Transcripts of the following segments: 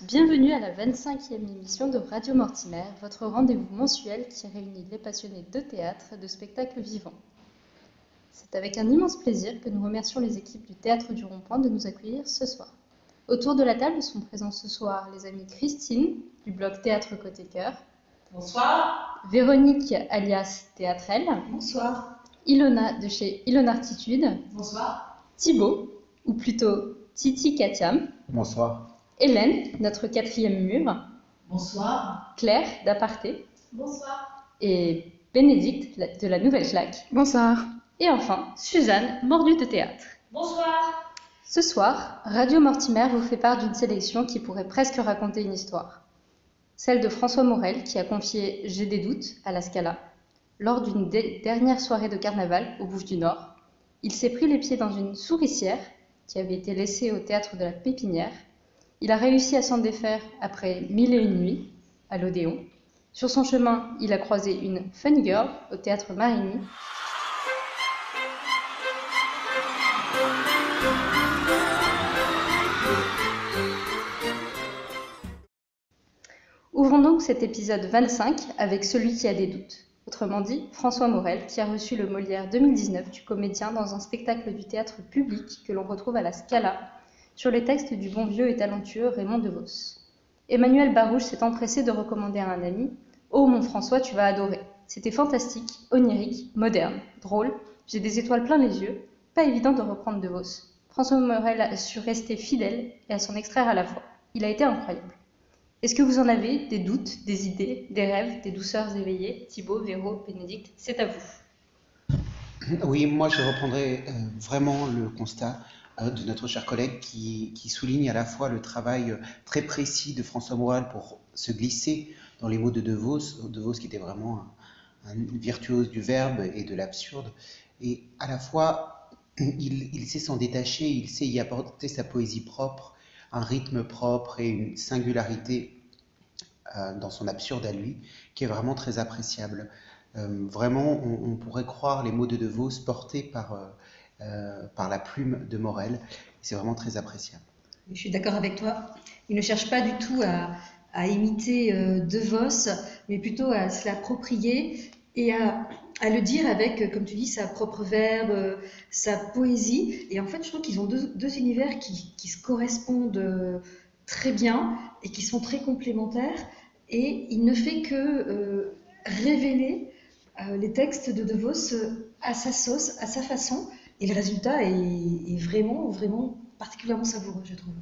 Bienvenue à la 25e émission de Radio Mortimer, votre rendez-vous mensuel qui réunit les passionnés de théâtre et de spectacles vivants. C'est avec un immense plaisir que nous remercions les équipes du Théâtre du Rond-Point de nous accueillir ce soir. Autour de la table sont présents ce soir les amies Christine, du blog Théâtre Côté Cœur. Bonsoir. Véronique, alias Théâtrelle. Bonsoir. Ilona, de chez Ilonartitude. Bonsoir. Thibaut, ou plutôt Titi Katiam. Bonsoir. Hélène, notre quatrième mur. Bonsoir. Claire, d'Aparté. Bonsoir. Et Bénédicte, de la Nouvelle Claque. Bonsoir. Et enfin, Suzanne, mordue de théâtre. Bonsoir. Ce soir, Radio Mortimer vous fait part d'une sélection qui pourrait presque raconter une histoire. Celle de François Morel, qui a confié « J'ai des doutes » à la Scala. Lors d'une dernière soirée de carnaval au Bouches-du-Nord, il s'est pris les pieds dans une souricière qui avait été laissée au théâtre de la Pépinière. Il a réussi à s'en défaire après 1001 nuits à l'Odéon. Sur son chemin, il a croisé une fun girl au théâtre Marigny. Ouvrons donc cet épisode 25 avec celui qui a des doutes. Autrement dit, François Morel, qui a reçu le Molière 2019 du comédien dans un spectacle du théâtre public que l'on retrouve à la Scala, sur les textes du bon vieux et talentueux Raymond DeVos. Emmanuel Barouche s'est empressé de recommander à un ami « Oh mon François, tu vas adorer. C'était fantastique, onirique, moderne, drôle, j'ai des étoiles plein les yeux, pas évident de reprendre DeVos. » François Morel a su rester fidèle et à s'en extraire à la fois. Il a été incroyable. Est-ce que vous en avez des doutes, des idées, des rêves, des douceurs éveillées? Thibaut, Véro, Bénédicte, c'est à vous. Oui, moi je reprendrai vraiment le constat de notre cher collègue qui souligne à la fois le travail très précis de François Morel pour se glisser dans les mots de DeVos qui était vraiment un virtuose du verbe et de l'absurde, et à la fois il sait s'en détacher, il sait y apporter sa poésie propre, un rythme propre et une singularité dans son absurde à lui, qui est vraiment très appréciable. Vraiment, on pourrait croire les mots de DeVos portés par la plume de Morel. C'est vraiment très appréciable. Je suis d'accord avec toi. Il ne cherche pas du tout à imiter DeVos, mais plutôt à se l'approprier et à le dire avec, comme tu dis, sa propre verbe, sa poésie. Et en fait, je trouve qu'ils ont deux univers qui se correspondent très bien et qui sont très complémentaires. Et il ne fait que révéler les textes de DeVos à sa sauce, à sa façon. Et le résultat est vraiment, vraiment particulièrement savoureux, je trouve.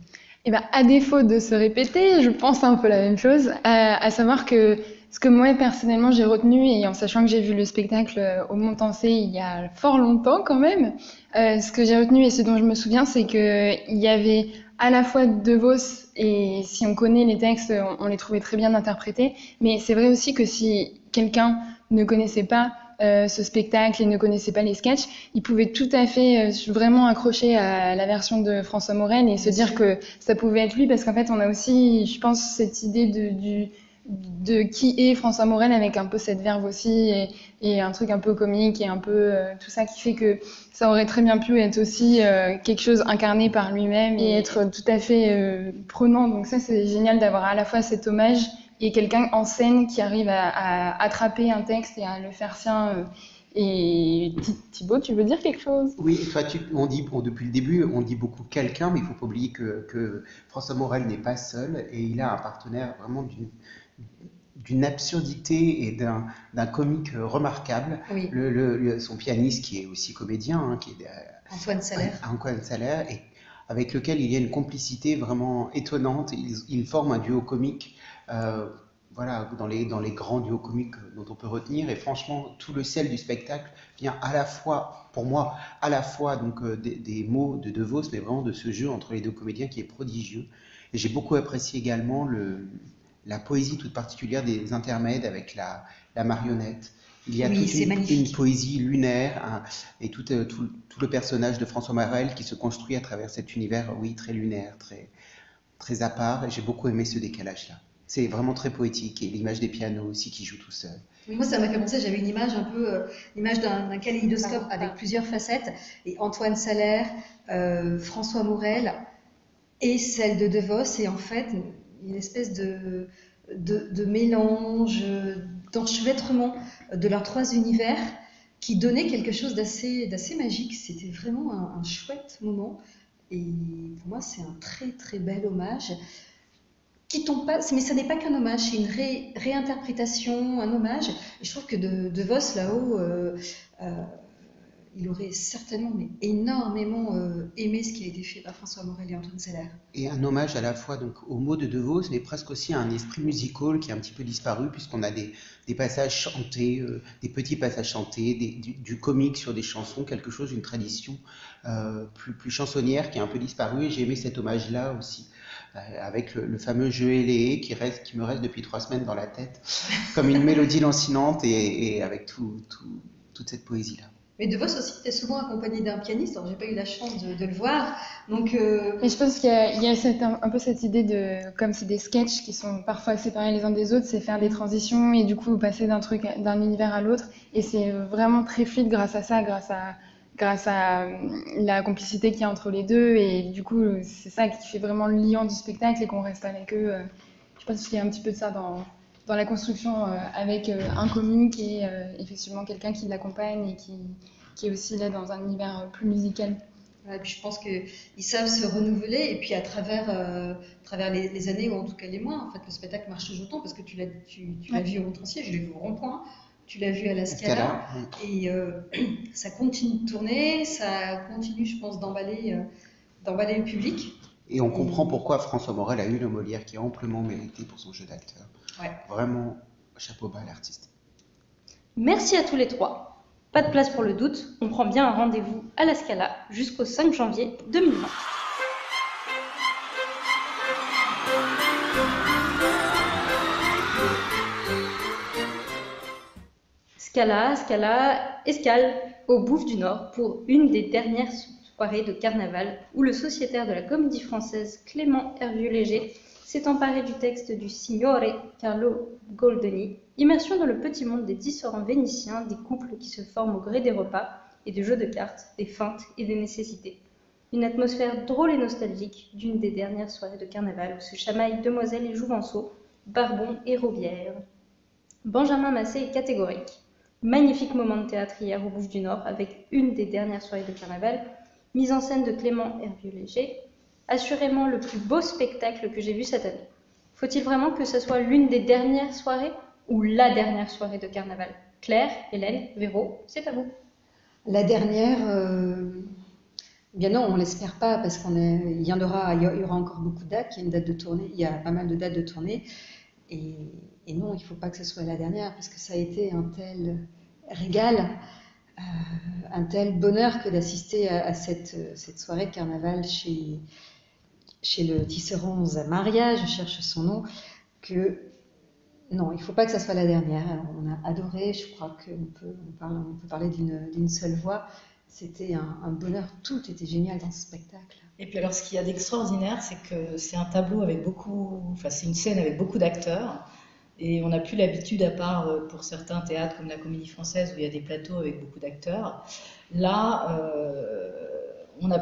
Et ben, à défaut de se répéter, je pense un peu la même chose, à savoir que ce que moi personnellement j'ai retenu, et en sachant que j'ai vu le spectacle au Montancé il y a fort longtemps quand même, ce que j'ai retenu et ce dont je me souviens, c'est qu'il y avait à la fois DeVos, et si on connaît les textes, on les trouvait très bien interprétés, mais c'est vrai aussi que si quelqu'un ne connaissait pas ce spectacle et ne connaissait pas les sketchs, il pouvait tout à fait vraiment accrocher à la version de François Morel et se dire que ça pouvait être lui, parce qu'en fait on a aussi, je pense, cette idée de qui est François Morel, avec un peu cette verve aussi et un truc un peu comique et un peu tout ça, qui fait que ça aurait très bien pu être aussi quelque chose incarné par lui-même et être tout à fait prenant. Donc ça, c'est génial d'avoir à la fois cet hommage et quelqu'un en scène qui arrive à attraper un texte et à le faire sien. Et Thibaut, tu veux dire quelque chose? Oui, toi, depuis le début, on dit beaucoup quelqu'un, mais il ne faut pas oublier que François Morel n'est pas seul et il a un partenaire vraiment d'une absurdité et d'un comique remarquable. Oui. Son pianiste qui est aussi comédien, hein, qui est Antoine Salaire. Antoine Salaire, et avec lequel il y a une complicité vraiment étonnante. Ils forment un duo comique, voilà, dans les grands duos comiques dont on peut retenir. Et franchement, tout le sel du spectacle vient à la fois, pour moi, à la fois donc des mots de DeVos, mais vraiment de ce jeu entre les deux comédiens qui est prodigieux. Et j'ai beaucoup apprécié également la poésie toute particulière des intermèdes avec la marionnette. Il y a toute une poésie lunaire, et tout le personnage de François Morel qui se construit à travers cet univers, oui, très lunaire, très, très à part. Et j'ai beaucoup aimé ce décalage-là. C'est vraiment très poétique, et l'image des pianos aussi qui jouent tout seul. Oui, moi, ça m'a fait penser, j'avais une image un peu, l'image d'un kaléidoscope avec plusieurs facettes, et Antoine Salaire, François Morel, et celle de DeVos, et en fait, une espèce de mélange, d'enchevêtrement de leurs trois univers qui donnait quelque chose d'assez magique. C'était vraiment un chouette moment. Et pour moi, c'est un très très bel hommage qui tombe pas, mais ça n'est pas qu'un hommage, c'est une réinterprétation, un hommage. Et je trouve que de Vos là-haut, il aurait certainement mais énormément aimé ce qui a été fait par François Morel et Antoine Seller. Et un hommage à la fois donc, aux mots de Vos, mais presque aussi à un esprit musical qui est un petit peu disparu, puisqu'on a des passages chantés, des petits passages chantés, du comique sur des chansons, quelque chose, une tradition plus chansonnière qui est un peu disparue. Et j'ai aimé cet hommage-là aussi, avec le fameux Je et les qui me reste depuis 3 semaines dans la tête, comme une mélodie lancinante et avec toute cette poésie-là. Mais De Vos aussi était souvent accompagné d'un pianiste, alors j'ai pas eu la chance de le voir. Donc, Et je pense qu'il y a un peu cette idée de, comme c'est des sketchs qui sont parfois séparés les uns des autres, c'est faire des transitions et du coup passer d'un univers à l'autre. Et c'est vraiment très fluide grâce à ça, grâce à la complicité qu'il y a entre les deux. Et du coup, c'est ça qui fait vraiment le liant du spectacle et qu'on reste avec eux. Je pense qu'il y a un petit peu de ça dans la construction avec un comique et effectivement quelqu'un qui l'accompagne et qui est aussi là dans un univers plus musical. Et puis je pense qu'ils savent se renouveler et puis à travers les années ou en tout cas les mois, en fait, le spectacle marche toujours autant parce que tu l'as vu au Montrancier, je l'ai vu au Rond-Point, tu l'as vu à la Scala et ça continue de tourner, ça continue, je pense, d'emballer le public. Et on comprend pourquoi François Morel a eu le Molière qui est amplement mérité pour son jeu d'acteur. Ouais. Vraiment, chapeau bas à l'artiste. Merci à tous les trois. Pas de place pour le doute, on prend bien un rendez-vous à la Scala jusqu'au 5 janvier 2020. Escale au Bouffe du Nord pour une des dernières soirées de carnaval où le sociétaire de la Comédie Française Clément Hervieux-Léger s'est emparé du texte du Signore Carlo Goldoni, immersion dans le petit monde des tisserands vénitiens, des couples qui se forment au gré des repas et de jeux de cartes, des feintes et des nécessités. Une atmosphère drôle et nostalgique d'une des dernières soirées de carnaval où se chamaillent demoiselles et jouvenceaux, barbons et robières. Benjamin Massé est catégorique. Magnifique moment de théâtre hier au Bouffe du Nord avec une des dernières soirées de carnaval, mise en scène de Clément Hervieux-Léger, assurément le plus beau spectacle que j'ai vu cette année. Faut-il vraiment que ce soit l'une des dernières soirées ou la dernière soirée de carnaval? Claire, Hélène, Véro, c'est à vous. La dernière, bien non, on l'espère pas parce il y aura encore beaucoup de dates, il y a une date de tournée, il y a pas mal de dates de tournée. Et non, il ne faut pas que ce soit la dernière parce que ça a été un tel régal, un tel bonheur que d'assister à cette soirée de carnaval chez le tisserand Maria, je cherche son nom, que non, il ne faut pas que ça soit la dernière. Alors, on a adoré, je crois qu'on peut parler d'une seule voix. C'était un bonheur, tout était génial dans ce spectacle. Et puis alors, ce qu'il y a d'extraordinaire, c'est que c'est un tableau c'est une scène avec beaucoup d'acteurs. Et on n'a plus l'habitude, à part pour certains théâtres comme la Comédie Française où il y a des plateaux avec beaucoup d'acteurs. Là, on a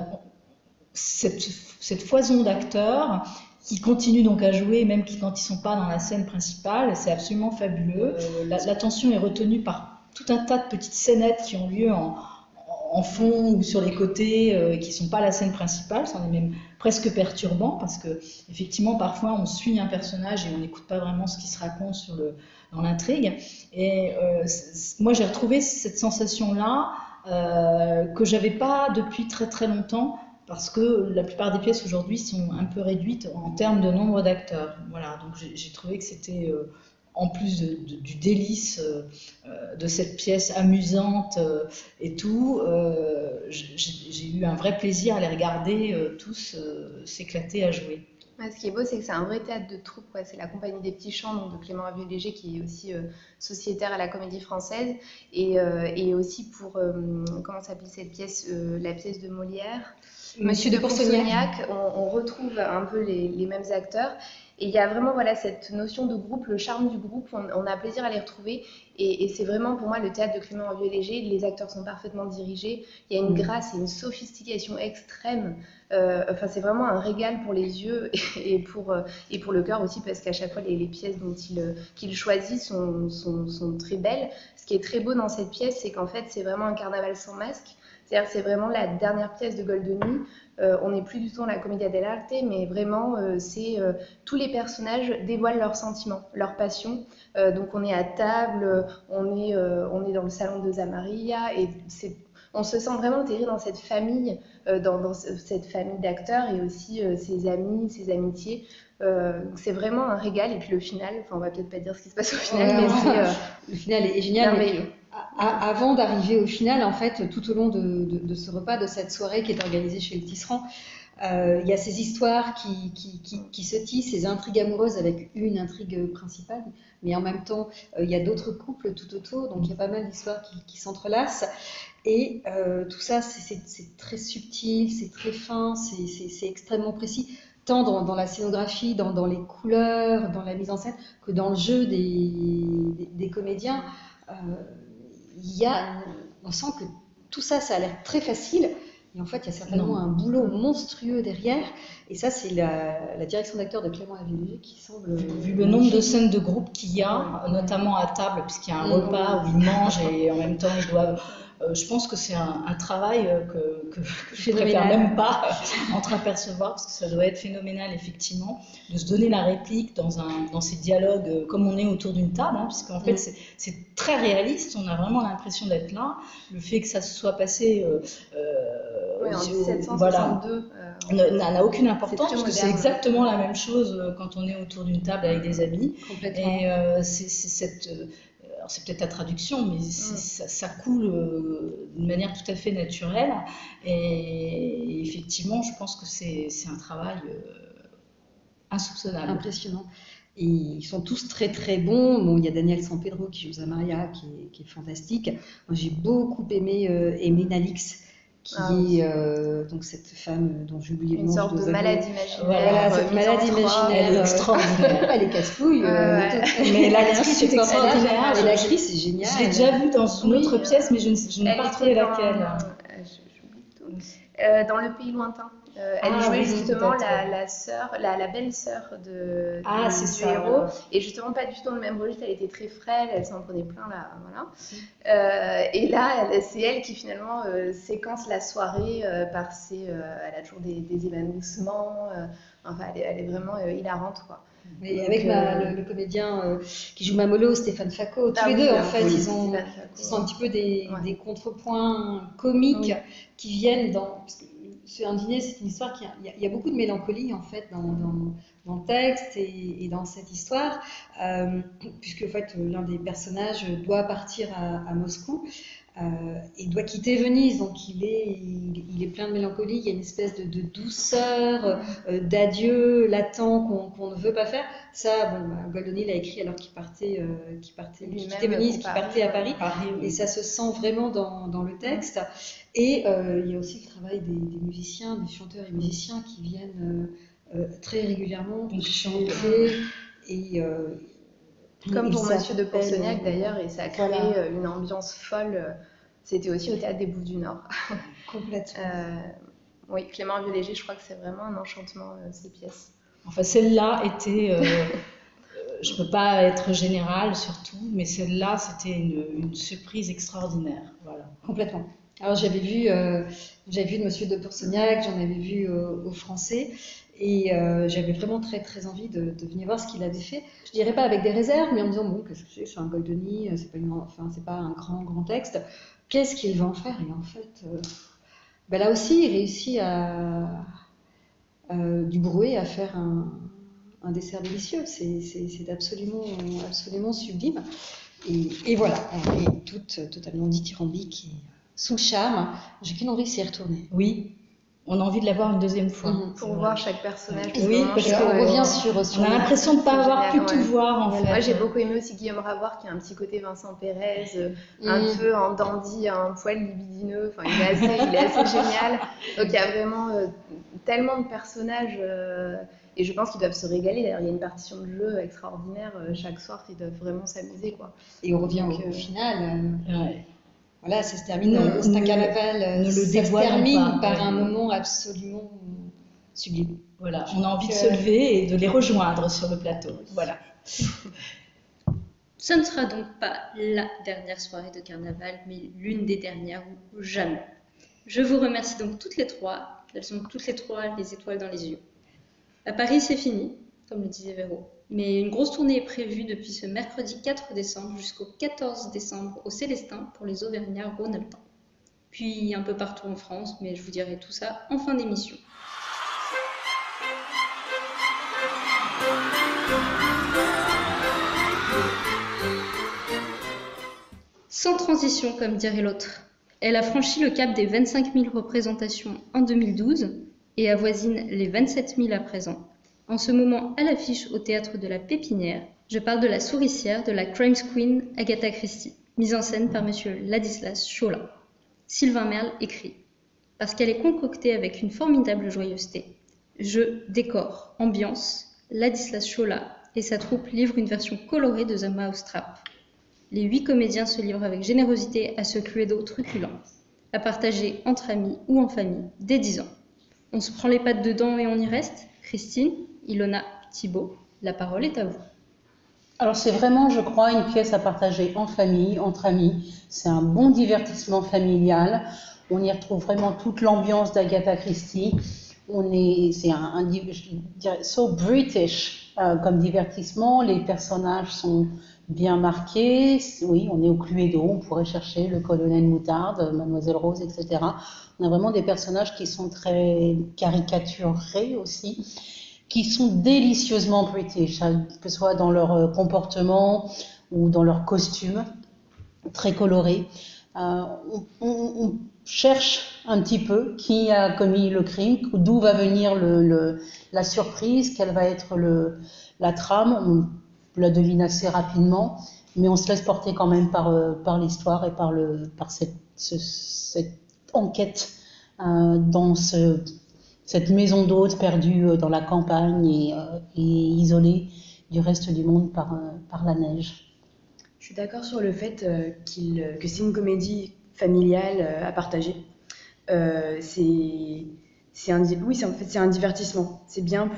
cette foison d'acteurs qui continuent donc à jouer, même quand ils ne sont pas dans la scène principale. C'est absolument fabuleux. L'attention est retenue par tout un tas de petites scénettes qui ont lieu en fond ou sur les côtés, qui ne sont pas la scène principale. Ça en est même presque perturbant parce que effectivement parfois on suit un personnage et on n'écoute pas vraiment ce qui se raconte dans l'intrigue. Et moi j'ai retrouvé cette sensation-là que j'avais pas depuis très très longtemps parce que la plupart des pièces aujourd'hui sont un peu réduites en termes de nombre d'acteurs. Voilà, donc j'ai trouvé que c'était en plus du délice de cette pièce amusante et tout, j'ai eu un vrai plaisir à les regarder tous s'éclater à jouer. Ouais, ce qui est beau, c'est que c'est un vrai théâtre de troupe. Ouais. C'est la Compagnie des Petits Chants donc de Clément Hervieux-Léger qui est aussi sociétaire à la Comédie Française et aussi pour, comment s'appelle cette pièce, la pièce de Molière Monsieur de Pourceaugnac. On retrouve un peu les mêmes acteurs. Et il y a vraiment voilà, cette notion de groupe, le charme du groupe, on a plaisir à les retrouver. Et c'est vraiment pour moi le théâtre de Clément Hervieux-Léger. Les acteurs sont parfaitement dirigés. Il y a une grâce et une sophistication extrême. Enfin, c'est vraiment un régal pour les yeux et pour le cœur aussi, parce qu'à chaque fois, les pièces qu'il choisit sont très belles. Ce qui est très beau dans cette pièce, c'est qu'en fait, c'est vraiment un carnaval sans masque. C'est-à-dire que c'est vraiment la dernière pièce de Goldoni. On n'est plus du tout dans la commedia dell'arte, mais vraiment, tous les personnages dévoilent leurs sentiments, leurs passions. Donc on est à table, on est dans le salon de Zamaria, et on se sent vraiment intégré dans cette famille, dans cette famille d'acteurs, et aussi ses amis, ses amitiés. C'est vraiment un régal. Et puis le final, enfin on va peut-être pas dire ce qui se passe au final, mais le final est génial. Merveilleux. Avant d'arriver au final, en fait, tout au long de ce repas, de cette soirée qui est organisée chez le Tisserand, il y a ces histoires qui se tissent, ces intrigues amoureuses avec une intrigue principale, mais en même temps, il y a d'autres couples tout autour, donc il y a pas mal d'histoires qui s'entrelacent. Et tout ça, c'est très subtil, c'est très fin, c'est extrêmement précis, tant dans la scénographie, dans les couleurs, dans la mise en scène, que dans le jeu des comédiens. On sent que tout ça, ça a l'air très facile, et en fait, il y a certainement un boulot monstrueux derrière, et ça, c'est la direction d'acteur de Clément Hervieux-Léger qui semble... Vu le nombre de scènes de groupe qu'il y a, notamment à table, puisqu'il y a un repas où ils mangent et en même temps ils doivent... je pense que c'est un travail que je ne préfère même pas entreapercevoir, parce que ça doit être phénoménal, effectivement, de se donner la réplique dans ces dialogues, comme on est autour d'une table, hein, puisqu'en fait, c'est très réaliste, on a vraiment l'impression d'être là. Le fait que ça se soit passé en 1762, n'a aucune importance, parce que c'est exactement la même chose quand on est autour d'une table avec des amis. Complètement. Et alors c'est peut-être la traduction, mais ça coule d'une manière tout à fait naturelle. Et effectivement, je pense que c'est un travail insoupçonnable. Impressionnant. Et ils sont tous très très bons. Bon, il y a Daniel Sampedro qui joue Zamaria, qui est fantastique. Moi, j'ai beaucoup aimé Emeline Alix, qui est donc cette femme dont j'ai oublié le nom. Une sorte de maladie imaginaire. Voilà, cette maladie imaginaire. Elle est extraordinaire. Elle est casse-couille. Mais l'actrice est extraordinaire. Et l'actrice est géniale. Je l'ai déjà vue dans une autre pièce, mais je n'ai pas retrouvé laquelle. Dans Le Pays Lointain. Elle jouait justement la belle-sœur du héros, et justement pas du tout dans le même registre. Elle était très frêle, elle s'en prenait plein là, voilà. Et là, c'est elle qui finalement séquence la soirée elle a toujours des évanouissements. Enfin, elle est vraiment hilarante, quoi. Mais avec le comédien qui joue Mamolo, Stéphane Facot, tous les deux, en fait, ils sont un petit peu des contrepoints comiques qui viennent dans... Sur un dîner, c'est une histoire il y a beaucoup de mélancolie, en fait, dans le texte et dans cette histoire, puisque, en fait, l'un des personnages doit partir à Moscou, et doit quitter Venise, donc il est plein de mélancolie. Il y a une espèce de douceur, d'adieu latent qu'on ne veut pas faire. Ça, Goldoni l'a écrit alors qu'il quittait Venise, qu'il partait à Paris, et ça se sent vraiment dans le texte. Et il y a aussi le travail des musiciens, des chanteurs et musiciens qui viennent très régulièrement chanter et comme pour Monsieur de Pourceaugnac d'ailleurs, et ça a créé une ambiance folle. C'était aussi au Théâtre des Bouffes du Nord. Complètement. Oui, Clément Hervieux-Léger, je crois que c'est vraiment un enchantement, ces pièces. Enfin, celle-là était... je ne peux pas être générale surtout, mais celle-là, c'était une surprise extraordinaire. Voilà. Complètement. Alors j'avais vu de Monsieur de Pourceaugnac, j'en avais vu au Français, et j'avais vraiment très très envie de venir voir ce qu'il avait fait. Je dirais pas avec des réserves, mais en me disant bon, qu'est-ce que c'est un Goldoni, c'est pas un grand texte. Qu'est-ce qu'il va en faire? Et en fait, là aussi, il réussit du Brouet à faire un dessert délicieux. C'est absolument sublime. Et voilà, on est toutes totalement dithyrambiques et sous le charme. J'ai qu'une envie, c'est y retourner. Oui, on a envie de la voir une deuxième fois. Pour Voilà. voir chaque personnage. Oui, vraiment, parce je- On que- revient sur On a l'impression de ne pas C'est avoir pu génial, tout ouais. voir en fait. Moi, j'ai beaucoup aimé aussi Guillaume Ravoir, qui a un petit côté Vincent Pérez, un peu en dandy, un poil libidineux. Enfin, il est assez génial. Donc, il y a vraiment tellement de personnages. Et je pense qu'ils doivent se régaler. D'ailleurs, il y a une partition de jeu extraordinaire chaque soir. Ils doivent vraiment s'amuser, quoi. Et on revient Donc, au final. Ouais. Voilà, ça se termine. Ne- C'est un ne- carnaval. ne le Ça se dévoilons termine pas. par un moment absolument sublime. Voilà, on a envie de se lever et de les rejoindre sur le plateau. Voilà. Ce ne sera donc pas la dernière soirée de carnaval, mais l'une des dernières ou jamais. Je vous remercie donc toutes les trois. Elles sont toutes les trois les étoiles dans les yeux. À Paris, c'est fini, comme le disait Véro. Mais une grosse tournée est prévue depuis ce mercredi 4 décembre jusqu'au 14 décembre au Célestin pour les Auvergnats Rhône-Alpins. Puis un peu partout en France, mais je vous dirai tout ça en fin d'émission. Sans transition, comme dirait l'autre. Elle a franchi le cap des 25 000 représentations en 2012 et avoisine les 27 000 à présent. En ce moment à l'affiche au théâtre de la Pépinière, je parle de la souricière de la Crime Queen Agatha Christie, mise en scène par monsieur Ladislas Chola. Sylvain Merle écrit « Parce qu'elle est concoctée avec une formidable joyeuseté. Jeu, décor, ambiance, Ladislas Chola et sa troupe livrent une version colorée de The Mousetrap. Les 8 comédiens se livrent avec générosité à ce cluedo truculent, à partager entre amis ou en famille dès 10 ans. On se prend les pattes dedans et on y reste. Christine, Ilona, Thibaut, la parole est à vous. Alors c'est vraiment, je crois, une pièce à partager en famille, entre amis. C'est un bon divertissement familial. On y retrouve vraiment toute l'ambiance d'Agatha Christie. C'est je dirais, so British comme divertissement. Les personnages sont bien marqués. Oui, on est au Cluedo. On pourrait chercher le colonel Moutarde, Mademoiselle Rose, etc. On a vraiment des personnages qui sont très caricaturés aussi, qui sont délicieusement british, que ce soit dans leur comportement ou dans leur costume, très coloré. On cherche un petit peu qui a commis le crime, d'où va venir la surprise, quelle va être la trame. On la devine assez rapidement, mais on se laisse porter quand même par l'histoire et par cette enquête dans cette maison d'hôte perdue dans la campagne et isolée du reste du monde par la neige. Je suis d'accord sur le fait que c'est une comédie familiale à partager. Oui, c'est un divertissement. C'est bien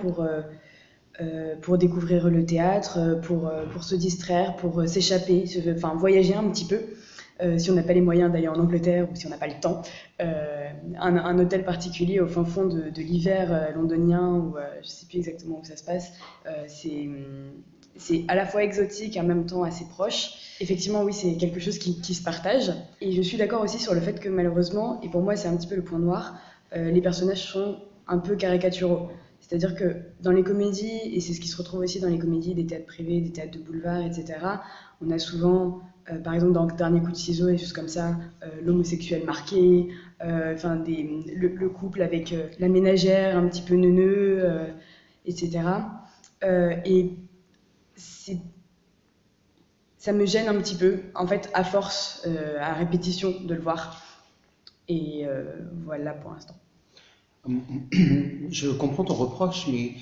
pour découvrir le théâtre, pour se distraire, pour s'échapper, voyager un petit peu. Si on n'a pas les moyens d'aller en Angleterre ou si on n'a pas le temps, un hôtel particulier au fin fond de l'hiver londonien, ou je ne sais plus exactement où ça se passe, c'est à la fois exotique et en même temps assez proche. Effectivement, oui, c'est quelque chose qui se partage. Et je suis d'accord aussi sur le fait que malheureusement, et pour moi c'est un petit peu le point noir, les personnages sont un peu caricaturaux. C'est-à-dire que dans les comédies, et c'est ce qui se retrouve aussi dans les comédies des théâtres privés, des théâtres de boulevard, etc., on a souvent... par exemple, dans Dernier coup de ciseaux, des choses comme ça, l'homosexuel marqué, le couple avec la ménagère un petit peu neuneux, etc. Et ça me gêne un petit peu, en fait, à force, à répétition, de le voir. Et voilà pour l'instant. Je comprends ton reproche, mais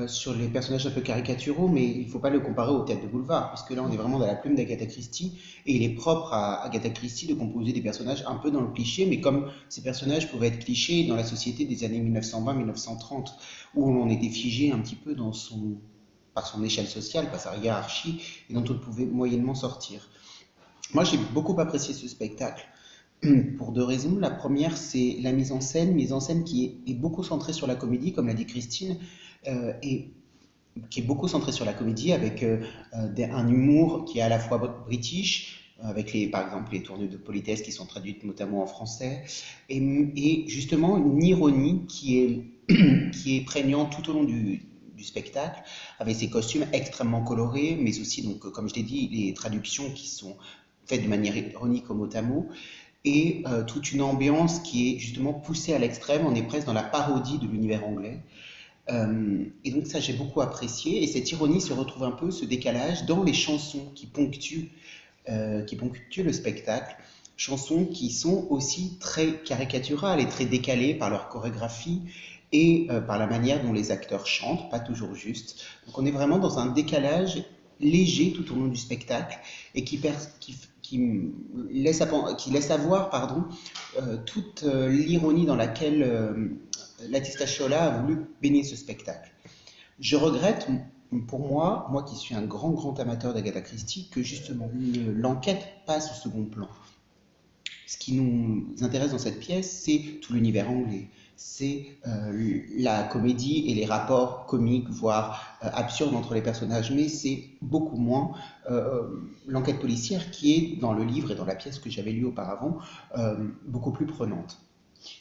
sur les personnages un peu caricaturaux, mais il ne faut pas le comparer au théâtre de boulevard, parce que là on est vraiment dans la plume d'Agatha Christie, et il est propre à Agatha Christie de composer des personnages un peu dans le cliché, mais comme ces personnages pouvaient être clichés dans la société des années 1920-1930, où on était figé un petit peu par son échelle sociale, par sa hiérarchie, et dont on pouvait moyennement sortir. Moi j'ai beaucoup apprécié ce spectacle. Pour 2 raisons. La première, c'est la mise en scène qui est beaucoup centrée sur la comédie, comme l'a dit Christine, et qui est beaucoup centrée sur la comédie, avec un humour qui est à la fois british, avec par exemple les tournures de politesse qui sont traduites notamment en français, et justement une ironie qui est prégnante tout au long du spectacle, avec ses costumes extrêmement colorés, mais aussi, donc, comme je l'ai dit, les traductions qui sont faites de manière ironique au mot à mot. et toute une ambiance qui est justement poussée à l'extrême. On est presque dans la parodie de l'univers anglais. Et donc ça, j'ai beaucoup apprécié. Et cette ironie se retrouve un peu, ce décalage, dans les chansons qui ponctuent le spectacle. Chansons qui sont aussi très caricaturales et très décalées par leur chorégraphie et par la manière dont les acteurs chantent, pas toujours juste. Donc on est vraiment dans un décalage léger tout au long du spectacle et qui laisse avoir toute l'ironie dans laquelle Latista Schola a voulu baigner ce spectacle. Je regrette, pour moi qui suis un grand amateur d'Agatha Christie, que justement l'enquête passe au second plan. Ce qui nous intéresse dans cette pièce, c'est tout l'univers anglais, c'est la comédie et les rapports comiques, voire absurdes entre les personnages, mais c'est beaucoup moins l'enquête policière qui est dans le livre et dans la pièce que j'avais lue auparavant, beaucoup plus prenante.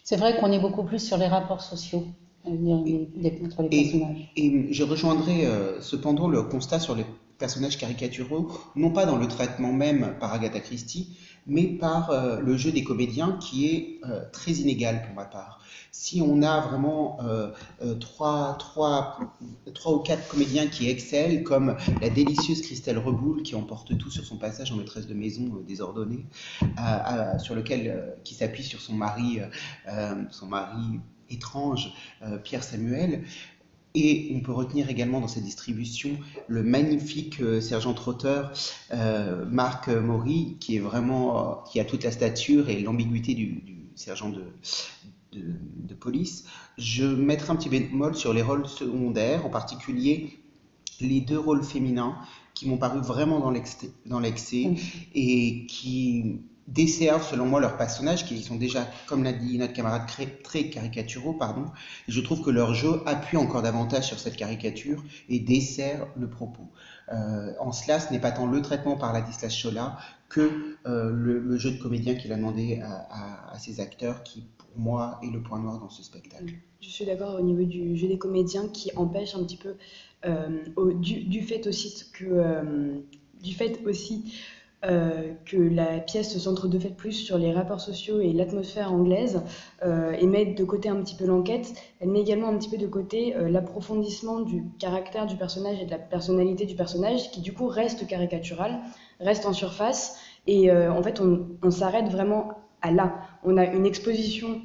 C'est vrai qu'on est beaucoup plus sur les rapports sociaux entre les personnages. Et je rejoindrai cependant le constat sur les personnages caricaturaux, non pas dans le traitement même par Agatha Christie, mais par le jeu des comédiens qui est très inégal pour ma part. Si on a vraiment trois ou quatre comédiens qui excellent, comme la délicieuse Christelle Reboul qui emporte tout sur son passage en maîtresse de maison désordonnée, qui s'appuie sur son mari étrange, Pierre Samuel. Et on peut retenir également dans cette distribution le magnifique sergent trotteur Marc Maury, qui a toute la stature et l'ambiguïté du sergent de police. Je mettrai un petit bémol sur les rôles secondaires, en particulier les deux rôles féminins qui m'ont paru vraiment dans l'excès et qui desservent selon moi leurs personnages qui sont déjà, comme l'a dit notre camarade, très caricaturaux, pardon. Et je trouve que leur jeu appuie encore davantage sur cette caricature et dessert le propos. En cela, ce n'est pas tant le traitement par Ladislas Schola que le jeu de comédien qu'il a demandé à ses acteurs qui, pour moi, est le point noir dans ce spectacle. Je suis d'accord au niveau du jeu des comédiens qui empêche un petit peu du fait aussi que la pièce se centre de fait plus sur les rapports sociaux et l'atmosphère anglaise et met de côté un petit peu l'enquête. Elle met également un petit peu de côté l'approfondissement du caractère du personnage et de la personnalité du personnage qui du coup reste caricatural, reste en surface et en fait on s'arrête vraiment à là. On a une exposition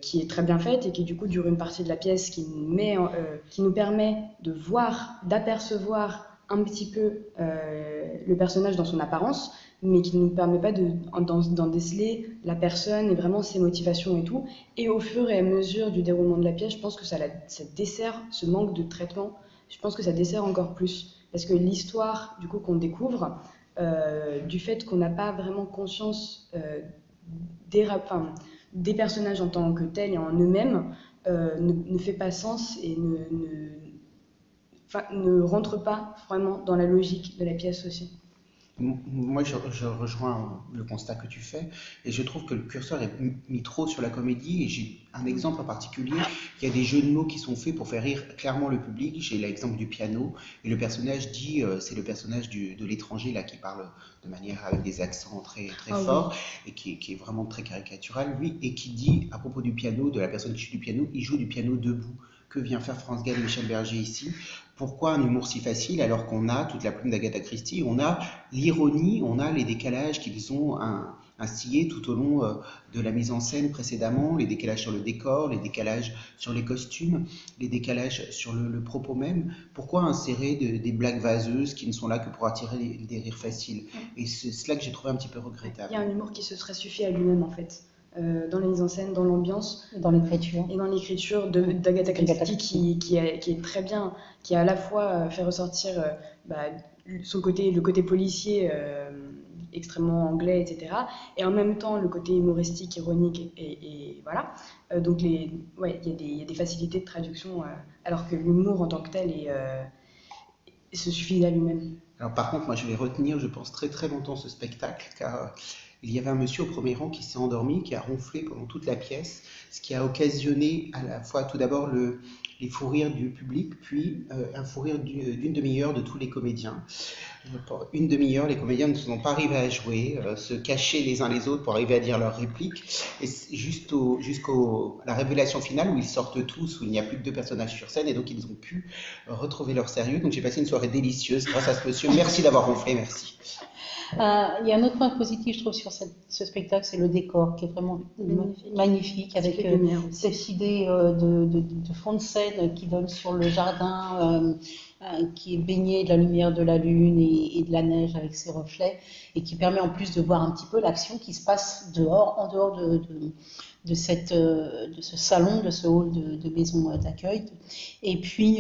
qui est très bien faite et qui du coup dure une partie de la pièce qui nous permet de voir, d'apercevoir un petit peu le personnage dans son apparence, mais qui ne nous permet pas d'en déceler la personne et vraiment ses motivations et tout. Et au fur et à mesure du déroulement de la pièce, je pense que ça dessert ce manque de traitement. Je pense que ça dessert encore plus. Parce que l'histoire du coup qu'on découvre, du fait qu'on n'a pas vraiment conscience des personnages en tant que tels et en eux-mêmes, ne fait pas sens et ne rentre pas vraiment dans la logique de la pièce aussi. Moi, je rejoins le constat que tu fais et je trouve que le curseur est mis trop sur la comédie et j'ai un exemple en particulier. Il y a des jeux de mots qui sont faits pour faire rire clairement le public. J'ai l'exemple du piano et le personnage dit, c'est le personnage de l'étranger là qui parle de manière avec des accents très forts et qui est vraiment très caricatural lui et qui dit à propos du piano, de la personne qui joue du piano, il joue du piano debout. Que vient faire France Gall et Michel Berger ici? Pourquoi un humour si facile alors qu'on a toute la plume d'Agatha Christie, on a l'ironie, on a les décalages qu'ils ont instillés tout au long de la mise en scène précédemment, les décalages sur le décor, les décalages sur les costumes, les décalages sur le propos même. Pourquoi insérer des blagues vaseuses qui ne sont là que pour attirer des rires faciles? Et c'est cela que j'ai trouvé un petit peu regrettable. Il y a un humour qui se serait suffi à lui-même en fait. Dans la mise en scène, dans l'ambiance, dans l'écriture. Et dans l'écriture d'Agatha Christie qui est très bien, qui a à la fois fait ressortir le côté policier extrêmement anglais, etc. Et en même temps le côté humoristique, ironique, et voilà. Donc il y a des facilités de traduction, alors que l'humour en tant que tel se suffit à lui-même. Alors par contre, moi je vais retenir, je pense, très très longtemps ce spectacle, car il y avait un monsieur au premier rang qui s'est endormi, qui a ronflé pendant toute la pièce, ce qui a occasionné à la fois tout d'abord les fous rires du public, puis un fou rire d'une demi-heure de tous les comédiens. Pour une demi-heure, les comédiens ne sont pas arrivés à jouer, se cachaient les uns les autres pour arriver à dire leurs répliques, et jusqu'à la révélation finale où ils sortent tous, où il n'y a plus que 2 personnages sur scène, et donc ils ont pu retrouver leur sérieux. Donc j'ai passé une soirée délicieuse grâce à ce monsieur. Merci d'avoir ronflé, merci. Il y a un autre point positif, je trouve, sur ce spectacle, c'est le décor qui est vraiment magnifique avec cette idée de fond de scène qui donne sur le jardin qui est baigné de la lumière de la lune et de la neige avec ses reflets et qui permet en plus de voir un petit peu l'action qui se passe dehors, en dehors de ce salon, de ce hall de maison d'accueil. Et puis,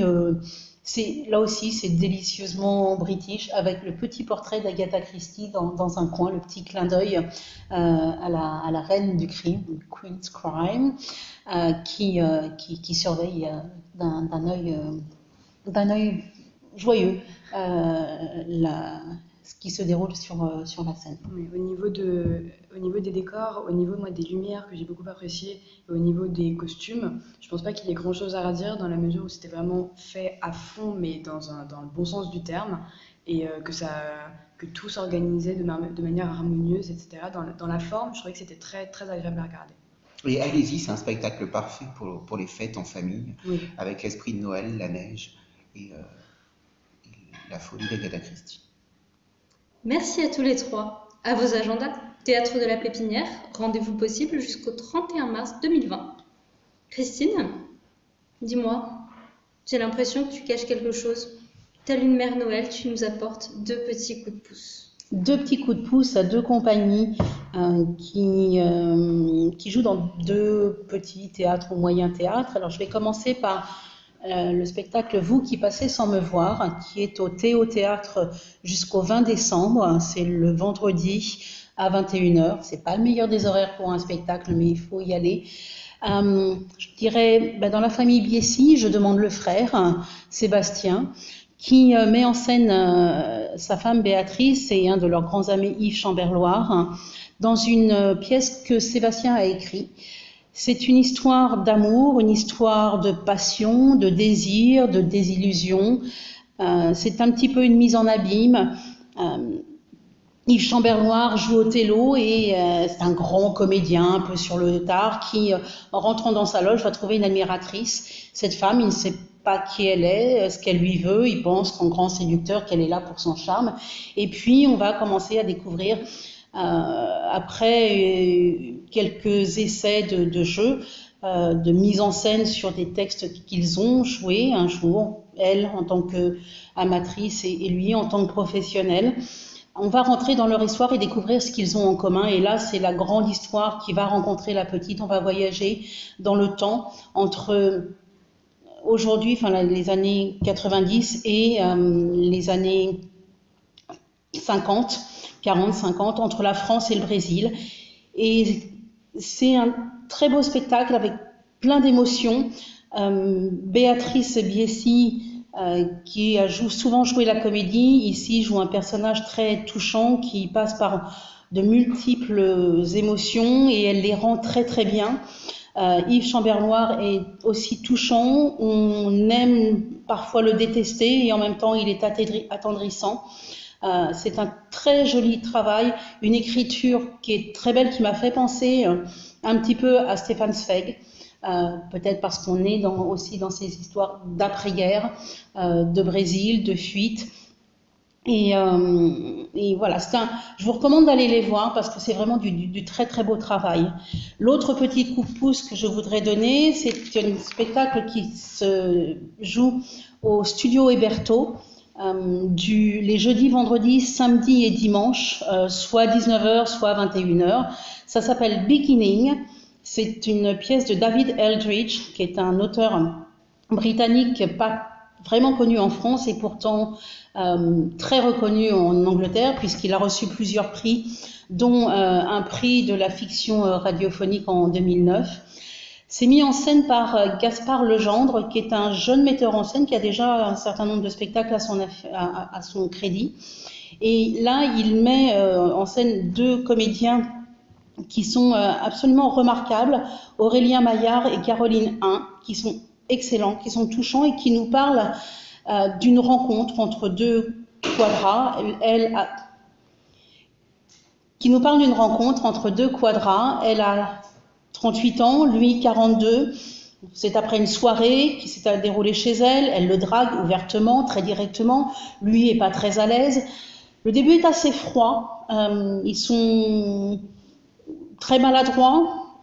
là aussi, c'est délicieusement british, avec le petit portrait d'Agatha Christie dans un coin, le petit clin d'œil à la reine du crime, Queen's Crime, qui surveille d'un œil joyeux ce qui se déroule sur la scène. Oui, au niveau des décors, au niveau des lumières que j'ai beaucoup appréciées, et au niveau des costumes, je pense pas qu'il y ait grand chose à redire dans la mesure où c'était vraiment fait à fond, mais dans le bon sens du terme, et que tout s'organisait de manière harmonieuse, etc. Dans la forme, je trouvais que c'était très, très agréable à regarder. Et allez-y, c'est un spectacle parfait pour les fêtes en famille, oui, avec l'esprit de Noël, la neige et la folie d'Agatha Christie. Merci à tous les 3. À vos agendas, Théâtre de la Pépinière, rendez-vous possible jusqu'au 31 mars 2020. Christine, dis-moi, j'ai l'impression que tu caches quelque chose. Telle une mère Noël, tu nous apportes 2 petits coups de pouce. 2 petits coups de pouce à 2 compagnies qui jouent dans 2 petits théâtres ou moyens théâtres. Alors je vais commencer par le spectacle Vous qui passez sans me voir, qui est au Théâtre jusqu'au 20 décembre. C'est le vendredi à 21h. C'est pas le meilleur des horaires pour un spectacle, mais il faut y aller. Je dirais, dans la famille Biessy, je demande le frère, Sébastien, qui met en scène sa femme Béatrice et un de leurs grands amis, Yves Chamberloir, dans une pièce que Sébastien a écrite. C'est une histoire d'amour, une histoire de passion, de désir, de désillusion. C'est un petit peu une mise en abîme. Yves Chamberloir joue Othello et c'est un grand comédien un peu sur le tard qui, en rentrant dans sa loge, va trouver une admiratrice. Cette femme, il ne sait pas qui elle est, ce qu'elle lui veut. Il pense qu'en grand séducteur, qu'elle est là pour son charme. Et puis, on va commencer à découvrir après quelques essais de jeu, de mise en scène sur des textes qu'ils ont joués un jour, elle en tant qu'amatrice et lui en tant que professionnel. On va rentrer dans leur histoire et découvrir ce qu'ils ont en commun. Et là, c'est la grande histoire qui va rencontrer la petite. On va voyager dans le temps entre aujourd'hui, les années 90 et les années 50. 40-50, entre la France et le Brésil. Et c'est un très beau spectacle avec plein d'émotions. Béatrice Biessy, qui a souvent joué la comédie, ici joue un personnage très touchant qui passe par de multiples émotions et elle les rend très très bien. Yves Chamberloir est aussi touchant, on aime parfois le détester et en même temps il est attendrissant. C'est un très joli travail, une écriture qui est très belle, qui m'a fait penser un petit peu à Stefan Zweig, peut-être parce qu'on est aussi dans ces histoires d'après-guerre, de Brésil, de fuite. Et voilà, je vous recommande d'aller les voir parce que c'est vraiment du très très beau travail. L'autre petit coup de pouce que je voudrais donner, c'est un spectacle qui se joue au Studio Héberto. Les jeudis, vendredis, samedis et dimanches, soit 19h, soit 21h. Ça s'appelle Beginning. C'est une pièce de David Eldridge, qui est un auteur britannique pas vraiment connu en France et pourtant très reconnu en Angleterre, puisqu'il a reçu plusieurs prix, dont un prix de la fiction radiophonique en 2009. C'est mis en scène par Gaspard Legendre, qui est un jeune metteur en scène qui a déjà un certain nombre de spectacles à son crédit. Et là, il met en scène 2 comédiens qui sont absolument remarquables, Aurélien Maillard et Caroline Hein, qui sont excellents, qui sont touchants et qui nous parlent d'une rencontre entre deux quadras. Qui nous parle d'une rencontre entre deux quadras. Elle a 38 ans, lui 42. C'est après une soirée qui s'est déroulée chez elle. Elle le drague ouvertement, très directement. Lui est pas très à l'aise. Le début est assez froid. Ils sont très maladroits,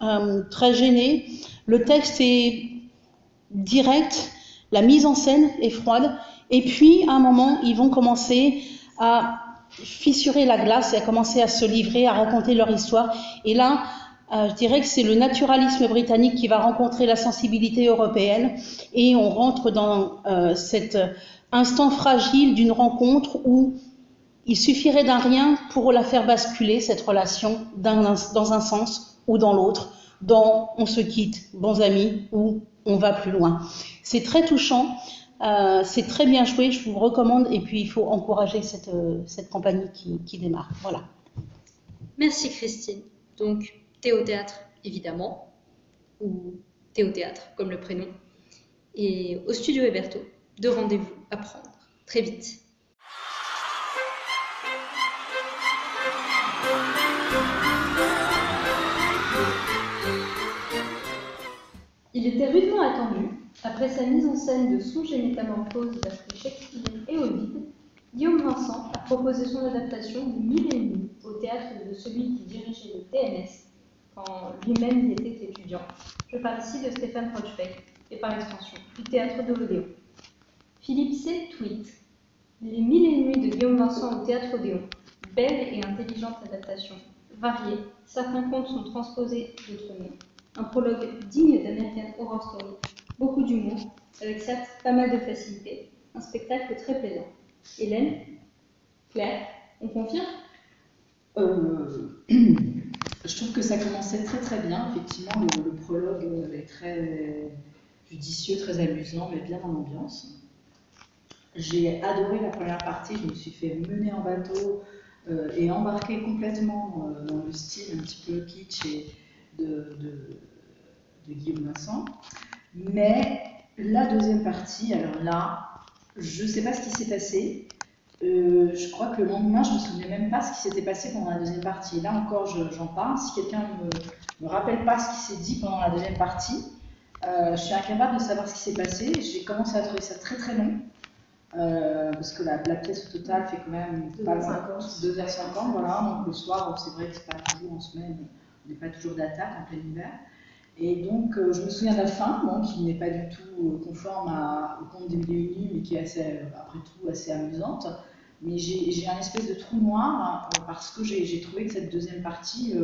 très gênés. Le texte est direct. La mise en scène est froide. Et puis, à un moment, ils vont commencer à fissurer la glace et à commencer à se livrer, à raconter leur histoire. Et là, je dirais que c'est le naturalisme britannique qui va rencontrer la sensibilité européenne et on rentre dans cet instant fragile d'une rencontre où il suffirait d'un rien pour la faire basculer, cette relation, dans un sens ou dans l'autre, dans on se quitte, bons amis, ou on va plus loin. C'est très touchant, c'est très bien joué, je vous recommande, et puis il faut encourager cette compagnie qui démarre. Voilà. Merci Christine. Donc, Théo-Théâtre, évidemment, ou Théo-Théâtre, comme le prénom, et au studio Héberto, de rendez-vous à prendre très vite. Il était rudement attendu, après sa mise en scène de Songes et Métamorphoses d'après Shakespeare et Ovide, Guillaume Vincent a proposé son adaptation de Mille et une nuits au théâtre de celui qui dirigeait le TNS quand lui-même y était étudiant. Je parle ici de Stéphane Rochbeck et par extension du théâtre de l'Odéon. Philippe C. tweet « Les Mille et une nuits de Guillaume Vincent au théâtre Odéon, belle et intelligente adaptation, variée, certains contes sont transposés, d'autres non. Un prologue digne d'American Horror Story, beaucoup d'humour, avec certes pas mal de facilité, un spectacle très plaisant. Hélène, Claire, on confirme ? Je trouve que ça commençait très très bien, effectivement, le prologue est très judicieux, très amusant, mais bien dans l'ambiance. J'ai adoré la première partie, je me suis fait mener en bateau et embarquer complètement dans le style un petit peu kitsch et de Guillaume Vincent. Mais la deuxième partie, alors là, je ne sais pas ce qui s'est passé. Je crois que le lendemain, je ne me souvenais même pas ce qui s'était passé pendant la deuxième partie. Là encore, j'en parle. Si quelqu'un ne me rappelle pas ce qui s'est dit pendant la deuxième partie, je suis incapable de savoir ce qui s'est passé. J'ai commencé à trouver ça très très long. Parce que la pièce au total fait quand même 2h50, voilà. Donc le soir, c'est vrai que c'est pas toujours en semaine, on n'est pas toujours d'attaque en plein hiver. Et donc je me souviens de la fin, bon, qui n'est pas du tout conforme au conte des Mille et une nuits, mais qui est assez, après tout assez amusante. Mais j'ai un espèce de trou noir parce que j'ai trouvé que cette deuxième partie,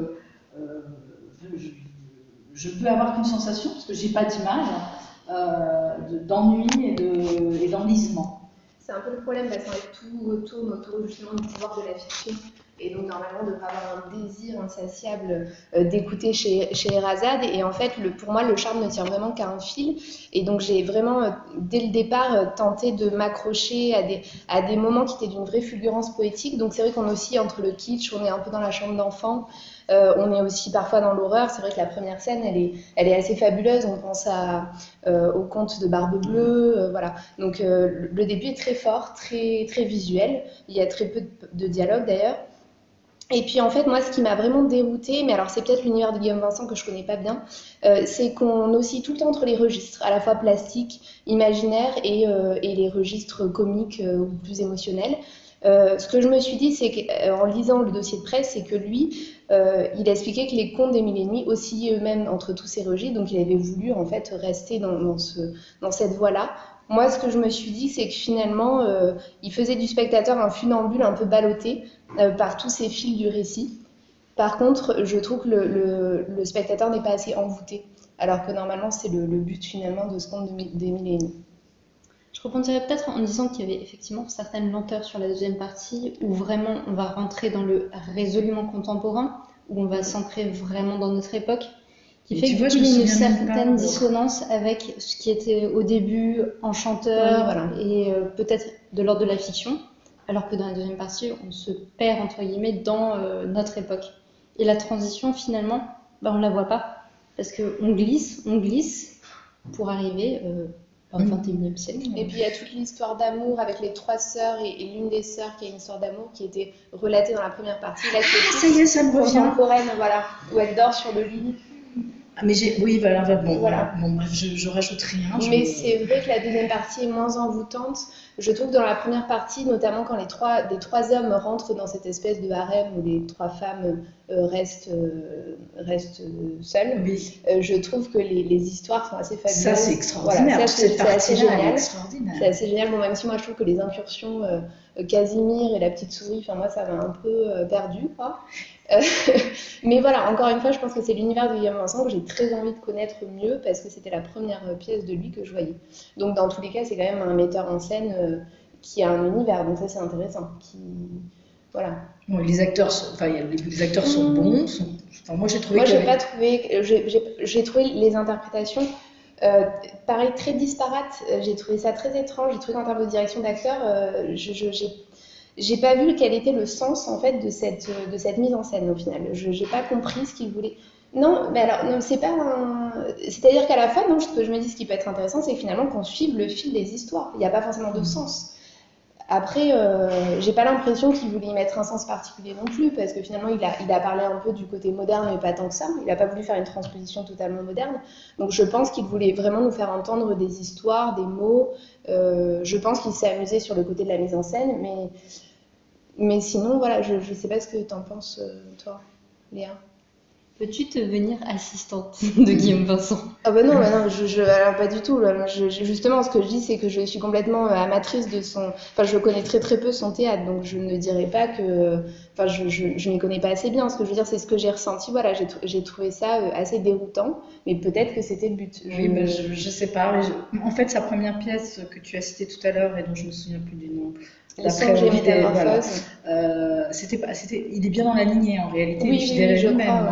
je peux avoir qu'une sensation parce que j'ai pas d'image d'ennui et d'enlisement. C'est un peu le problème parce que tout tourne autour justement du pouvoir de la fiction. Et donc normalement on devrait avoir un désir insatiable d'écouter chez Sherazade. Et en fait pour moi le charme ne tient vraiment qu'à un fil. Et donc j'ai vraiment dès le départ tenté de m'accrocher à des moments qui étaient d'une vraie fulgurance poétique. Donc c'est vrai qu'on oscille entre le kitsch, on est un peu dans la chambre d'enfant, on est aussi parfois dans l'horreur. C'est vrai que la première scène elle est assez fabuleuse. On pense au conte de Barbe Bleue, voilà. Donc le début est très fort, très, très visuel. Il y a très peu de dialogue d'ailleurs. Et puis en fait, moi, ce qui m'a vraiment déroutée, mais alors c'est peut-être l'univers de Guillaume Vincent que je connais pas bien, c'est qu'on oscille tout le temps entre les registres, à la fois plastiques, imaginaires et les registres comiques ou plus émotionnels. Ce que je me suis dit, c'est qu'en lisant le dossier de presse, c'est que lui, il expliquait que les contes des Mille et une nuits oscillaient eux-mêmes entre tous ces registres, donc il avait voulu en fait rester dans cette voie-là. Moi, ce que je me suis dit, c'est que finalement, il faisait du spectateur un funambule un peu ballotté par tous ces fils du récit. Par contre, je trouve que le spectateur n'est pas assez envoûté, alors que normalement, c'est le but finalement de ce conte des Mille et une nuits. Je rebondirais peut-être en disant qu'il y avait effectivement certaines lenteurs sur la deuxième partie, où vraiment on va rentrer dans le résolument contemporain, où on va s'ancrer vraiment dans notre époque, qui fait qu'il y a une certaine dissonance avec ce qui était au début enchanteur, oui, voilà, et peut-être de l'ordre de la fiction, alors que dans la deuxième partie, on se perd entre guillemets dans notre époque. Et la transition finalement, on ne la voit pas, parce qu'on glisse, pour arriver au XXIe siècle. Et puis il y a toute l'histoire d'amour avec les 3 sœurs et l'une des sœurs qui a une histoire d'amour qui était relatée dans la première partie. Là, Ça y est, ça me revient. contemporaine, voilà, où elle dort sur le lit. Mais oui, voilà, Voilà. Bon, bref, je rajoute rien. Mais c'est vrai que la deuxième partie est moins envoûtante. Je trouve que dans la première partie, notamment quand les 3 hommes rentrent dans cette espèce de harem où les 3 femmes restent seules, Oui. je trouve que les histoires sont assez fabuleuses. Ça, c'est extraordinaire. Voilà, ça, Cette c'est assez partie-là, elle est génial. extraordinaire. C'est assez génial. Bon, même si moi je trouve que les incursions Casimir et la petite souris, enfin moi ça m'a un peu perdue, quoi. Mais voilà, encore une fois, je pense que c'est l'univers de Guillaume Vincent que j'ai très envie de connaître mieux parce que c'était la première pièce de lui que je voyais. Donc dans tous les cas, c'est quand même un metteur en scène qui a un univers, donc ça c'est intéressant. Voilà. Bon, les acteurs sont bons. Enfin, moi j'ai trouvé. Moi j'ai pas trouvé, j'ai trouvé les interprétations. Pareil, très disparate, j'ai trouvé ça très étrange, j'ai trouvé qu'en termes de direction d'acteur, j'ai pas vu quel était le sens en fait de cette mise en scène au final. J'ai pas compris ce qu'il voulait. Non, mais alors, non, c'est pas un... C'est-à-dire qu'à la fin, non, ce que je me dis, ce qui peut être intéressant, c'est finalement qu'on suive le fil des histoires. Il n'y a pas forcément de sens. Après, j'ai pas l'impression qu'il voulait y mettre un sens particulier non plus, parce que finalement, il a parlé un peu du côté moderne, mais pas tant que ça. Il n'a pas voulu faire une transposition totalement moderne. Donc, je pense qu'il voulait vraiment nous faire entendre des histoires, des mots. Je pense qu'il s'est amusé sur le côté de la mise en scène, mais sinon, voilà, je sais pas ce que t'en penses, toi, Léa. Peux-tu devenir assistante de Guillaume Vincent? Ah bah non, alors pas du tout. Justement, ce que je dis, c'est que je suis complètement amatrice de son... Enfin, je connais très très peu son théâtre, donc je ne dirais pas que... Enfin, je n'y connais pas assez bien. Ce que je veux dire, c'est ce que j'ai ressenti. Voilà, j'ai trouvé ça assez déroutant, mais peut-être que c'était le but. Oui, mais je sais pas. En fait, sa première pièce que tu as citée tout à l'heure, et dont je me souviens plus du nom... Le son que j'ai métamorphose. Voilà. Il est bien dans la lignée en réalité, oui, il est fidèle à lui-même.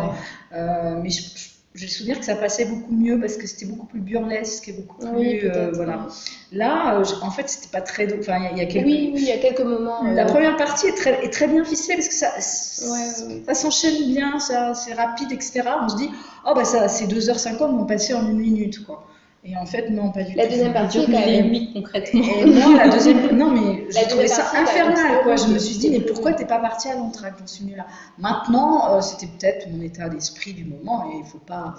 Ouais. Mais j'ai le souvenir que ça passait beaucoup mieux parce que c'était beaucoup plus burlesque et beaucoup plus. Voilà. Là, en fait, c'était pas très. Enfin, il y a quelques. Oui, il y a quelques moments. La première partie est très bien ficelée parce que ça s'enchaîne bien, c'est rapide, etc. On se dit, oh bah ça, ces 2h50 vont passer en 1 minute, quoi. Et en fait, non, pas du tout. La deuxième partie, quand même. Concrètement. Et moi, la deuxième. Non, mais j'ai trouvé ça partie, infernal, quoi. Je me suis dit, mais pourquoi t'es pas partie à l'entracte? J'en suis venue là. Maintenant, c'était peut-être mon état d'esprit du moment et il faut pas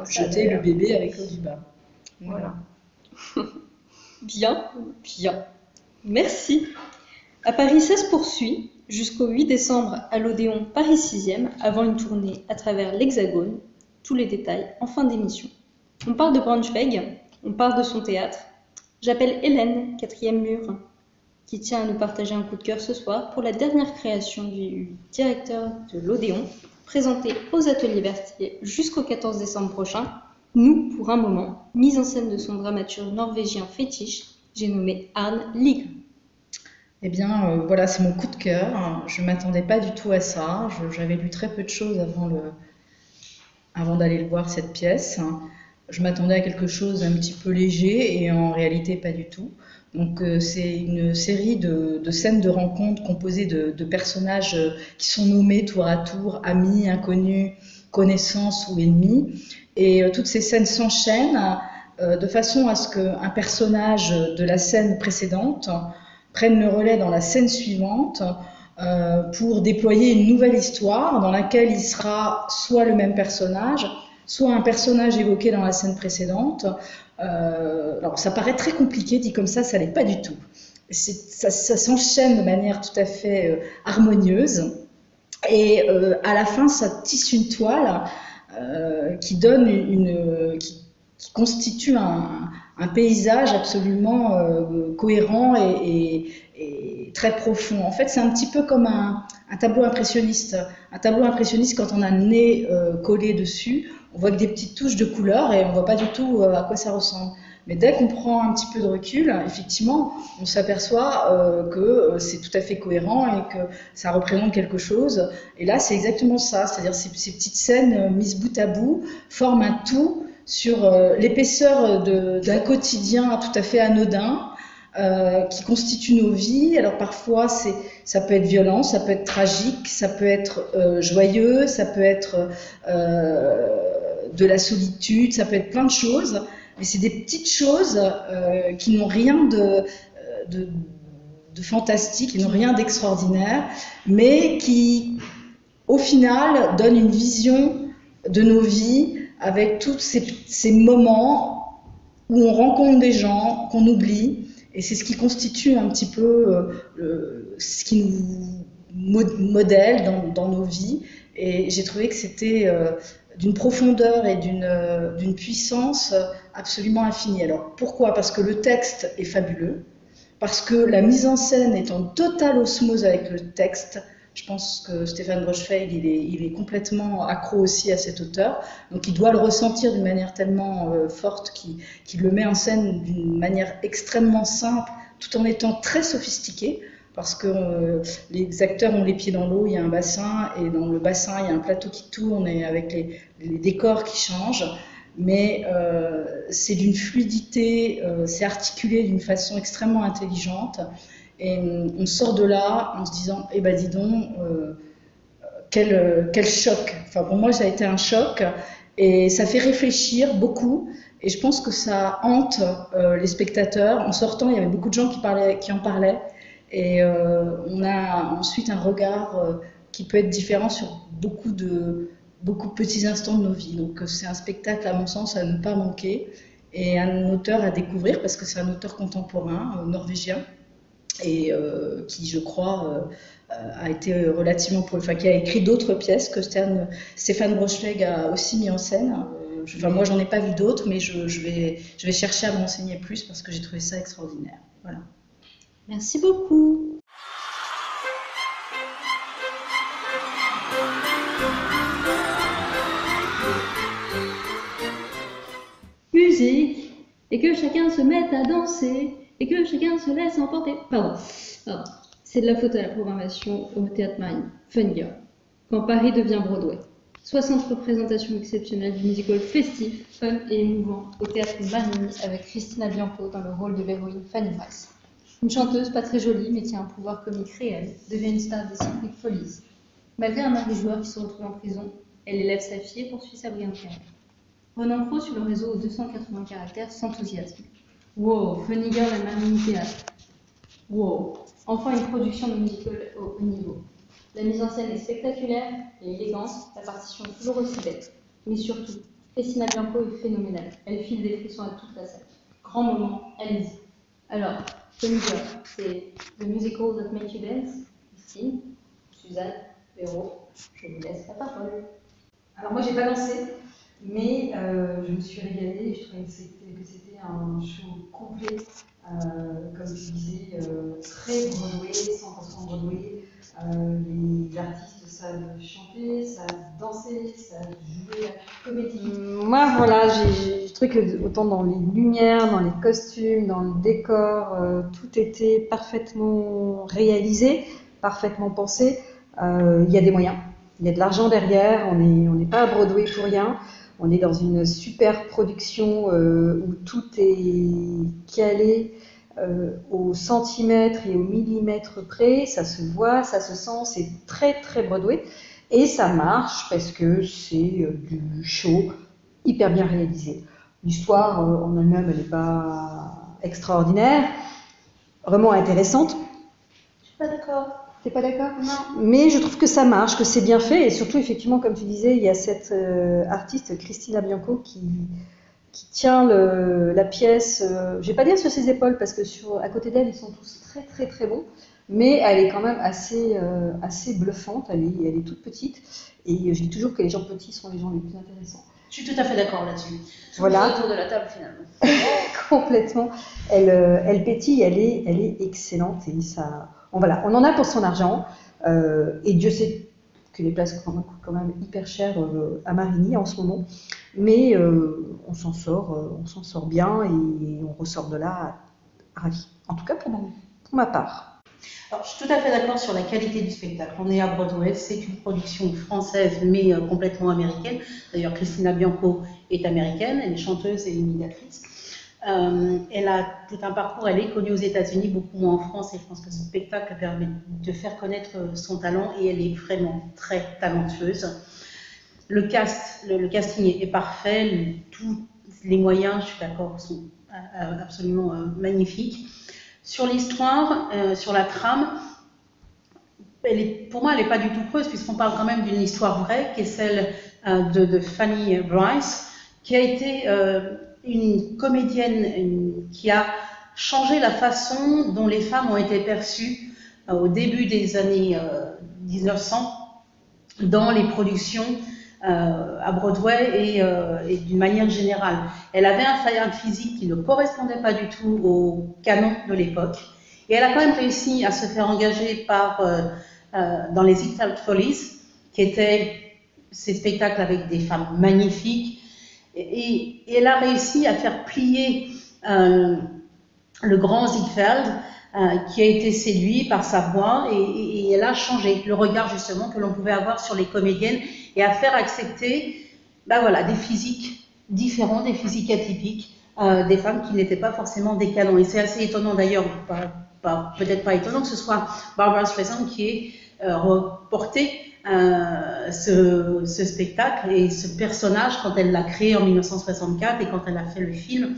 jeter le bébé avec l'eau du bain. Voilà. Bien. Merci. À Paris, ça se poursuit jusqu'au 8 décembre à l'Odéon Paris 6e, avant une tournée à travers l'Hexagone. Tous les détails en fin d'émission. On parle de Braunschweig, on parle de son théâtre. J'appelle Hélène, 4e mur, qui tient à nous partager un coup de cœur ce soir pour la dernière création du directeur de l'Odéon, présentée aux Ateliers Berthier jusqu'au 14 décembre prochain. Nous, pour un moment, mise en scène de son dramaturge norvégien fétiche, j'ai nommé Arne Ligre. Eh bien, voilà, c'est mon coup de cœur. Je ne m'attendais pas du tout à ça. J'avais lu très peu de choses avant d'aller le voir, cette pièce. Je m'attendais à quelque chose un petit peu léger et en réalité pas du tout. Donc c'est une série de scènes de rencontres composées de personnages qui sont nommés tour à tour, amis, inconnus, connaissances ou ennemis. Et toutes ces scènes s'enchaînent de façon à ce qu'un personnage de la scène précédente prenne le relais dans la scène suivante pour déployer une nouvelle histoire dans laquelle il sera soit le même personnage, soit un personnage évoqué dans la scène précédente. Alors ça paraît très compliqué, dit comme ça l'est pas du tout. Ça s'enchaîne de manière tout à fait harmonieuse, et à la fin ça tisse une toile qui donne qui constitue un paysage absolument cohérent et très profond. En fait, c'est un petit peu comme un tableau impressionniste. Un tableau impressionniste, quand on a le nez collé dessus, on voit que des petites touches de couleur et on voit pas du tout à quoi ça ressemble. Mais dès qu'on prend un petit peu de recul, effectivement, on s'aperçoit que c'est tout à fait cohérent et que ça représente quelque chose. Et là, c'est exactement ça. C'est-à-dire ces petites scènes mises bout à bout forment un tout sur l'épaisseur d'un quotidien tout à fait anodin qui constitue nos vies. Alors parfois, ça peut être violent, ça peut être tragique, ça peut être joyeux, ça peut être de la solitude, ça peut être plein de choses. mais c'est des petites choses qui n'ont rien de fantastique, qui n'ont rien d'extraordinaire, mais qui, au final, donnent une vision de nos vies avec tous ces moments où on rencontre des gens qu'on oublie, et c'est ce qui constitue un petit peu ce qui nous modèle dans nos vies. Et j'ai trouvé que c'était d'une profondeur et d'une puissance absolument infinie. Alors pourquoi? Parce que le texte est fabuleux, parce que la mise en scène est en totale osmose avec le texte. Je pense que Stéphane Brochfeld, il est complètement accro aussi à cet auteur, donc il doit le ressentir d'une manière tellement forte qu'il le met en scène d'une manière extrêmement simple, tout en étant très sophistiqué, parce que les acteurs ont les pieds dans l'eau, il y a un bassin, et dans le bassin, il y a un plateau qui tourne, et avec les décors qui changent, mais c'est d'une fluidité, c'est articulé d'une façon extrêmement intelligente. Et on sort de là en se disant, eh ben dis donc, quel choc. Enfin, pour moi, ça a été un choc et ça fait réfléchir beaucoup. Et je pense que ça hante les spectateurs. En sortant, il y avait beaucoup de gens qui en parlaient. Et on a ensuite un regard qui peut être différent sur beaucoup de petits instants de nos vies. Donc c'est un spectacle, à mon sens, à ne pas manquer. Et un auteur à découvrir parce que c'est un auteur contemporain, norvégien. Et qui, je crois, a été relativement qui a écrit d'autres pièces que Stéphane Brochfeld a aussi mis en scène. Moi, j'en ai pas vu d'autres, mais je vais chercher à m'enseigner plus parce que j'ai trouvé ça extraordinaire. Voilà. Merci beaucoup. Musique, et que chacun se mette à danser. Et que chacun se laisse emporter. Pardon. C'est de la faute à la programmation au Théâtre Marigny. Fun Girl. Quand Paris devient Broadway. 60 représentations exceptionnelles du musical festif, fun et émouvant au Théâtre Marigny avec Christina Bianco dans le rôle de l'héroïne Fanny Price. Une chanteuse pas très jolie mais qui a un pouvoir comique réel devient une star des Secret Follies. Malgré un mari joueur qui se retrouve en prison, elle élève sa fille et poursuit sa brillante carrière. Renan Cros sur le réseau aux 280 caractères s'enthousiasme. Wow, Funny Girl à Marigny Théâtre. Wow, enfin une production de musical au haut niveau. La mise en scène est spectaculaire et élégante, la partition est toujours aussi belle. Mais surtout, Christina Bianco est phénoménale. Elle file des frissons à toute la salle. Grand moment, allez-y. Alors, Funny Girl, c'est The Musical That Make You Dance. Christine, Suzanne, Véro, je vous laisse la parole. Alors moi, j'ai pas dansé. Mais je me suis régalée et je trouvais que c'était un show complet, comme tu disais, très Broadway, 100% Broadway. Les artistes savent chanter, savent danser, savent jouer la comédie. Moi, voilà, j'ai trouvé que autant dans les lumières, dans les costumes, dans le décor, tout était parfaitement réalisé, parfaitement pensé. Il y a des moyens, il y a de l'argent derrière, on n'est pas à Broadway pour rien. On est dans une super production où tout est calé au centimètre et au millimètre près. Ça se voit, ça se sent, c'est très très Broadway. Et ça marche parce que c'est du show hyper bien réalisé. L'histoire en elle-même, elle n'est pas extraordinaire, vraiment intéressante. Je suis pas d'accord. T'es pas d'accord? Non. Mais je trouve que ça marche, que c'est bien fait, et surtout, effectivement, comme tu disais, il y a cette artiste, Christina Bianco, qui tient la pièce, je vais pas dire sur ses épaules, parce que à côté d'elle, ils sont tous très très très bons, mais elle est quand même assez bluffante, elle est toute petite, et je dis toujours que les gens petits sont les gens les plus intéressants. Je suis tout à fait d'accord là-dessus. Voilà. Autour de la table, finalement. Complètement. Elle pétille, elle est excellente, et ça... Voilà, on en a pour son argent, et Dieu sait que les places coûtent quand même hyper cher à Marigny en ce moment, mais on s'en sort bien et on ressort de là ravis. En tout cas pour ma part. Alors, je suis tout à fait d'accord sur la qualité du spectacle. On est à Broadway, c'est une production française mais complètement américaine. D'ailleurs, Christina Bianco est américaine, elle est chanteuse et imitatrice. Elle a tout un parcours, elle est connue aux États-Unis, beaucoup moins en France, et je pense que ce spectacle permet de faire connaître son talent, et elle est vraiment très talentueuse. Le casting est parfait, les moyens, je suis d'accord, sont absolument magnifiques. Sur l'histoire, sur la trame, pour moi, elle n'est pas du tout creuse, puisqu'on parle quand même d'une histoire vraie, qui est celle de Fanny Brice, qui a été une comédienne qui a changé la façon dont les femmes ont été perçues au début des années 1900 dans les productions à Broadway et d'une manière générale. Elle avait un physique qui ne correspondait pas du tout au canon de l'époque, et elle a quand même réussi à se faire engager dans les Ziegfeld Follies, qui étaient ces spectacles avec des femmes magnifiques, et elle a réussi à faire plier le grand Ziegfeld, qui a été séduit par sa voix, et elle a changé le regard justement que l'on pouvait avoir sur les comédiennes, et à faire accepter des physiques différents, des physiques atypiques, des femmes qui n'étaient pas forcément des canons. Et c'est assez étonnant d'ailleurs, peut-être pas étonnant que ce soit Barbra Streisand qui ait reporté ce spectacle et ce personnage quand elle l'a créé en 1964 et quand elle a fait le film,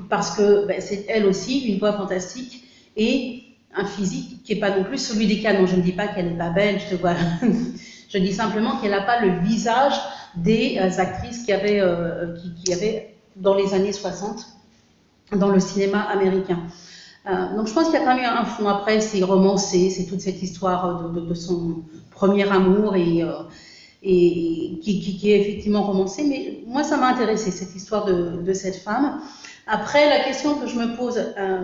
parce que c'est elle aussi une voix fantastique et un physique qui n'est pas non plus celui des canons. Je ne dis pas qu'elle n'est pas belle, je dis simplement qu'elle n'a pas le visage des actrices qui avaient dans les années 60 dans le cinéma américain. Donc je pense qu'il y a quand même un fond. Après, c'est romancé, c'est toute cette histoire de son premier amour et qui est effectivement romancée. Mais moi, ça m'a intéressé, cette histoire de cette femme. Après, la question que je me pose,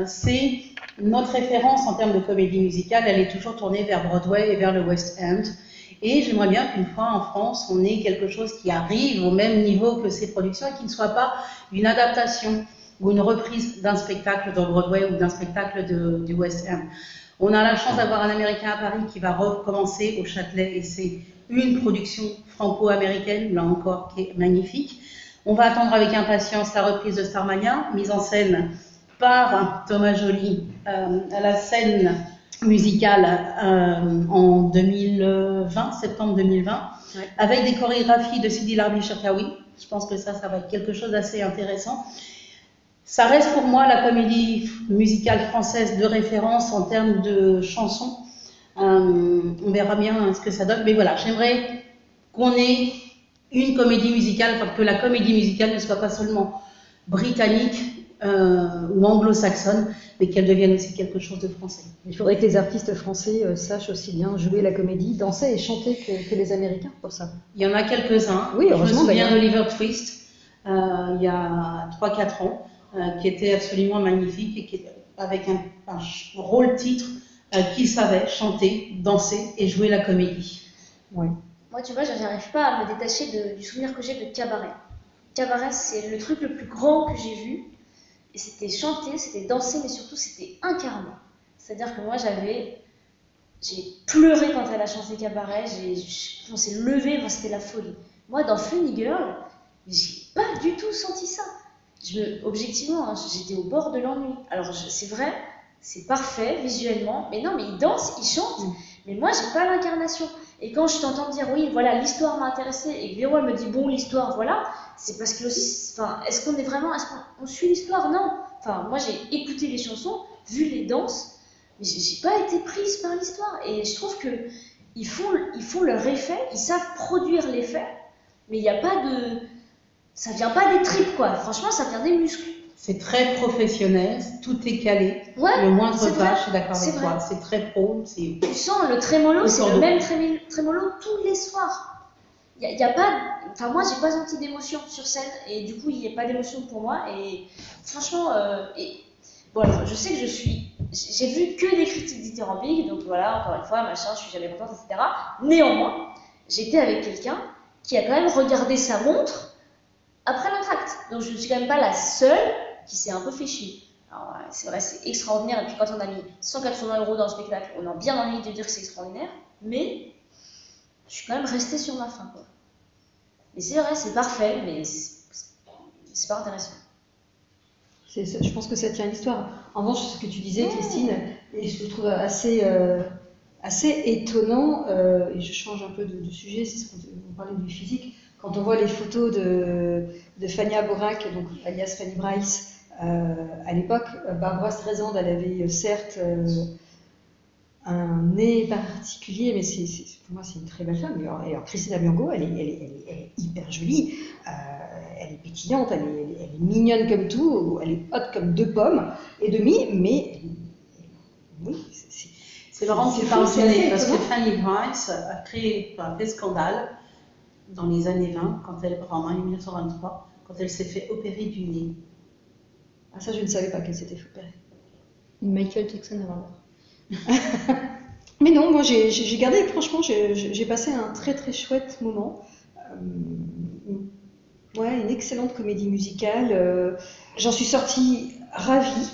c'est notre référence en termes de comédie musicale, elle est toujours tournée vers Broadway et vers le West End. Et j'aimerais bien qu'une fois en France, on ait quelque chose qui arrive au même niveau que ces productions et qui ne soit pas une adaptation ou une reprise d'un spectacle de Broadway ou d'un spectacle du West End. On a la chance d'avoir un Américain à Paris qui va recommencer au Châtelet, et c'est une production franco-américaine, là encore, qui est magnifique. On va attendre avec impatience la reprise de Starmania, mise en scène par Thomas Joly à la scène musicale en 2020, septembre 2020, ouais, avec des chorégraphies de Sidi Larbi Cherkaoui. Je pense que ça va être quelque chose d'assez intéressant. Ça reste pour moi la comédie musicale française de référence en termes de chansons. On verra bien ce que ça donne, mais voilà, j'aimerais qu'on ait une comédie musicale, enfin, que la comédie musicale ne soit pas seulement britannique ou anglo-saxonne, mais qu'elle devienne aussi quelque chose de français. Il faudrait que les artistes français sachent aussi bien jouer la comédie, danser et chanter que les Américains pour ça. Il y en a quelques-uns. Oui, heureusement. Je me souviens d'Oliver Twist, il y a 3-4 ans, qui était absolument magnifique et qui, avec un rôle-titre qu'il savait chanter, danser et jouer la comédie. Oui. Moi, tu vois, je n'arrive pas à me détacher du souvenir que j'ai de Cabaret. Cabaret, c'est le truc le plus grand que j'ai vu. Et c'était chanter, c'était danser, mais surtout c'était incarné. C'est-à-dire que moi, j'ai pleuré quand elle a chanté Cabaret, on s'est levé, c'était la folie. Moi, dans Funny Girl, j'ai pas du tout senti ça. Objectivement, j'étais au bord de l'ennui. Alors, c'est vrai, c'est parfait visuellement, mais non, mais il danse, il chante, mais moi, j'ai pas l'incarnation. Et quand je t'entends dire, oui, voilà, l'histoire m'a intéressée, et que Véro, elle me dit, bon, l'histoire, voilà, c'est parce que aussi, est-ce qu'on suit l'histoire? Non. Enfin, moi, j'ai écouté les chansons, vu les danses, mais j'ai pas été prise par l'histoire. Et je trouve que ils font leur effet, ils savent produire l'effet, mais il n'y a pas de... Ça vient pas des tripes, quoi. Franchement, ça vient des muscles. C'est très professionnel, tout est calé. Ouais, le moindre pas, je suis d'accord avec vrai. toi. C'est très pro. Tu sens le trémolo, c'est le même trémolo tous les soirs. Il y a pas... Enfin, moi, j'ai pas senti d'émotion sur scène, et du coup, il n'y a pas d'émotion pour moi. Et franchement, bon, alors, je sais que j'ai vu que des critiques dithyrambiques, donc voilà, encore une fois, machin, je suis jamais contente, etc. Néanmoins, j'étais avec quelqu'un qui a quand même regardé sa montre après l'entracte. Donc je ne suis quand même pas la seule qui s'est un peu fait chier. Alors c'est vrai, c'est extraordinaire, et puis quand on a mis 180 € dans le spectacle, on a bien envie de dire que c'est extraordinaire, mais je suis quand même restée sur ma faim, quoi. Mais c'est vrai, c'est parfait, mais c'est pas intéressant. Je pense que ça tient à l'histoire. En revanche, ce que tu disais, Christine, et je le trouve assez étonnant, et je change un peu de sujet, c'est ce qu'on parlait du physique. Quand on voit les photos de de Fania Borac, donc alias Fanny Bryce. À l'époque, Barbara Streisand, elle avait certes un nez particulier, mais pour moi, c'est une très belle femme. Et alors, Christina Bianco, elle est hyper jolie, elle est pétillante, elle est mignonne comme tout, elle est haute comme 2 pommes et demi, mais oui, c'est marrant que tu parles du nez, parce que Fanny Bryce a créé scandale dans les années 20, en 1923, quand elle s'est fait opérer du nez. Ah, ça, je ne savais pas qu'elle s'était fait opérer. Michael Jackson avant l'heure. Mais non, moi j'ai gardé, franchement, j'ai passé un très très chouette moment. Ouais, une excellente comédie musicale. J'en suis sortie ravie.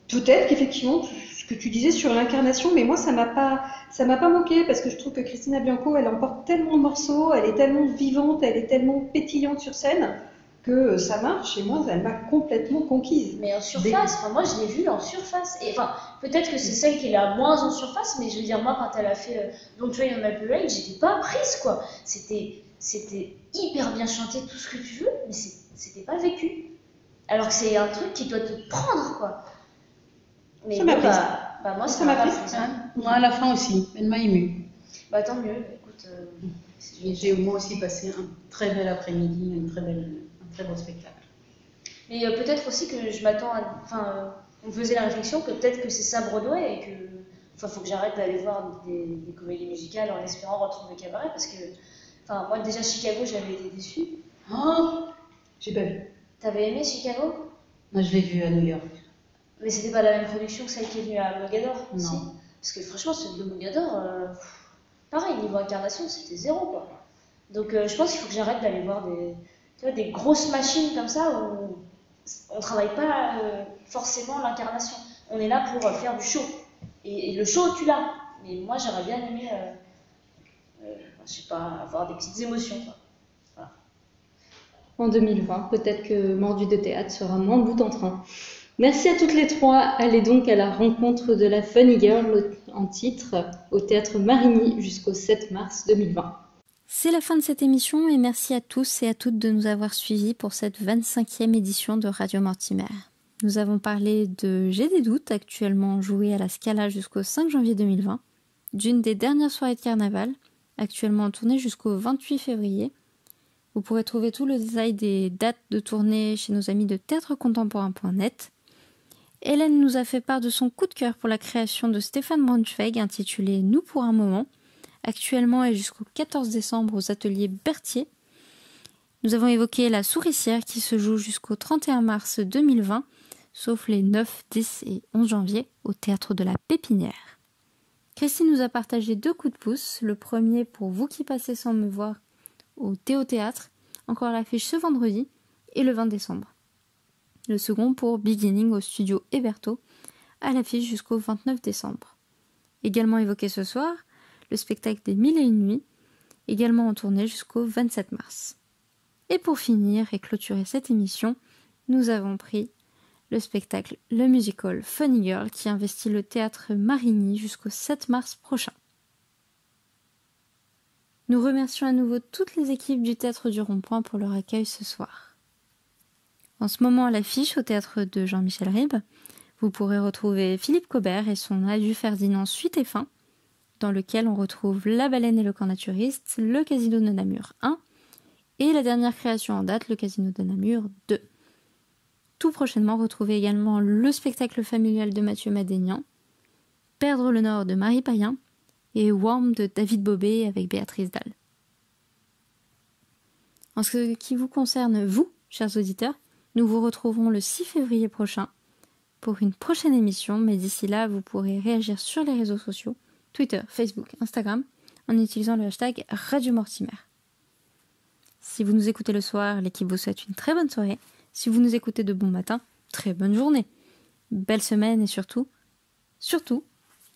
Peut-être qu'effectivement, ce que tu disais sur l'incarnation, mais moi ça m'a pas manqué parce que je trouve que Christina Bianco, elle emporte tellement de morceaux, elle est tellement vivante, elle est tellement pétillante sur scène que ça marche et moi elle m'a complètement conquise. Mais en surface, moi je l'ai vue en surface. Et peut-être que c'est celle qui est la moins en surface, mais je veux dire, moi quand elle a fait Don't Train on My Parade, j'étais pas prise quoi. C'était hyper bien chanté, tout ce que tu veux, mais c'était pas vécu. Alors que c'est un truc qui doit te prendre quoi. Mais ça m'a prise. Moi ça m'a prise. Moi à la fin aussi, elle m'a émue. Tant mieux, écoute. J'ai moi aussi passé un très bel après-midi, un très beau spectacle. Mais peut-être aussi que je m'attends on me faisait la réflexion que peut-être que c'est ça Broadway et que faut que j'arrête d'aller voir des comédies musicales en espérant retrouver Cabaret parce que moi déjà Chicago j'avais été déçue. Oh, j'ai pas vu. T'avais aimé Chicago? Moi je l'ai vu à New York. Mais c'était pas la même production que celle qui est venue à Mogador? Non. Si. Parce que franchement celle de Mogador, pareil, niveau incarnation c'était 0 quoi. Donc je pense qu'il faut que j'arrête d'aller voir des grosses machines comme ça où on travaille pas forcément l'incarnation. On est là pour faire du show. Et le show, tu l'as. Mais moi, j'aurais bien aimé, je sais pas, avoir des petites émotions. Quoi. Voilà. En 2020, peut-être que Mordu de théâtre sera moins bout en train. Merci à toutes les 3. Allez donc à la rencontre de la Funny Girl en titre au Théâtre Marigny jusqu'au 7 mars 2020. C'est la fin de cette émission et merci à tous et à toutes de nous avoir suivis pour cette 25e édition de Radio Mortimer. Nous avons parlé de J'ai des doutes, actuellement joué à la Scala jusqu'au 5 janvier 2020, d'une des dernières soirées de carnaval, actuellement en tournée jusqu'au 28 février. Vous pourrez trouver tout le détail des dates de tournée chez nos amis de théâtrecontemporain.net. Hélène nous a fait part de son coup de cœur pour la création de Stéphane Braunschweig intitulée Nous pour un moment, actuellement et jusqu'au 14 décembre aux ateliers Berthier. Nous avons évoqué La Souricière qui se joue jusqu'au 31 mars 2020, sauf les 9, 10 et 11 janvier au Théâtre de la Pépinière. Christine nous a partagé 2 coups de pouce, le premier pour Vous qui passez sans me voir au Théâtre, encore à l'affiche ce vendredi et le 20 décembre. Le second pour Beginning au studio Héberto, à l'affiche jusqu'au 29 décembre. Également évoqué ce soir, le spectacle des 1001 nuits, également en tournée jusqu'au 27 mars. Et pour finir et clôturer cette émission, nous avons pris le spectacle Le Musical Funny Girl qui investit le Théâtre Marigny jusqu'au 7 mars prochain. Nous remercions à nouveau toutes les équipes du Théâtre du Rond-Point pour leur accueil ce soir. En ce moment à l'affiche au Théâtre de Jean-Michel Ribes, vous pourrez retrouver Philippe Cobert et son Adieu Ferdinand suite et fin, dans lequel on retrouve La Baleine et le Camp Naturiste, le Casino de Namur 1 et la dernière création en date, le Casino de Namur 2. Tout prochainement, retrouvez également le spectacle familial de Mathieu Madénian, Perdre le Nord de Marie Payen et Worm de David Bobet avec Béatrice Dalle. En ce qui vous concerne, vous, chers auditeurs, nous vous retrouverons le 6 février prochain pour une prochaine émission, mais d'ici là, vous pourrez réagir sur les réseaux sociaux, Twitter, Facebook, Instagram, en utilisant le hashtag Radio Mortimer. Si vous nous écoutez le soir, l'équipe vous souhaite une très bonne soirée. Si vous nous écoutez de bon matin, très bonne journée. Belle semaine et surtout,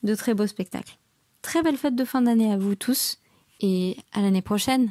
de très beaux spectacles. Très belle fête de fin d'année à vous tous et à l'année prochaine.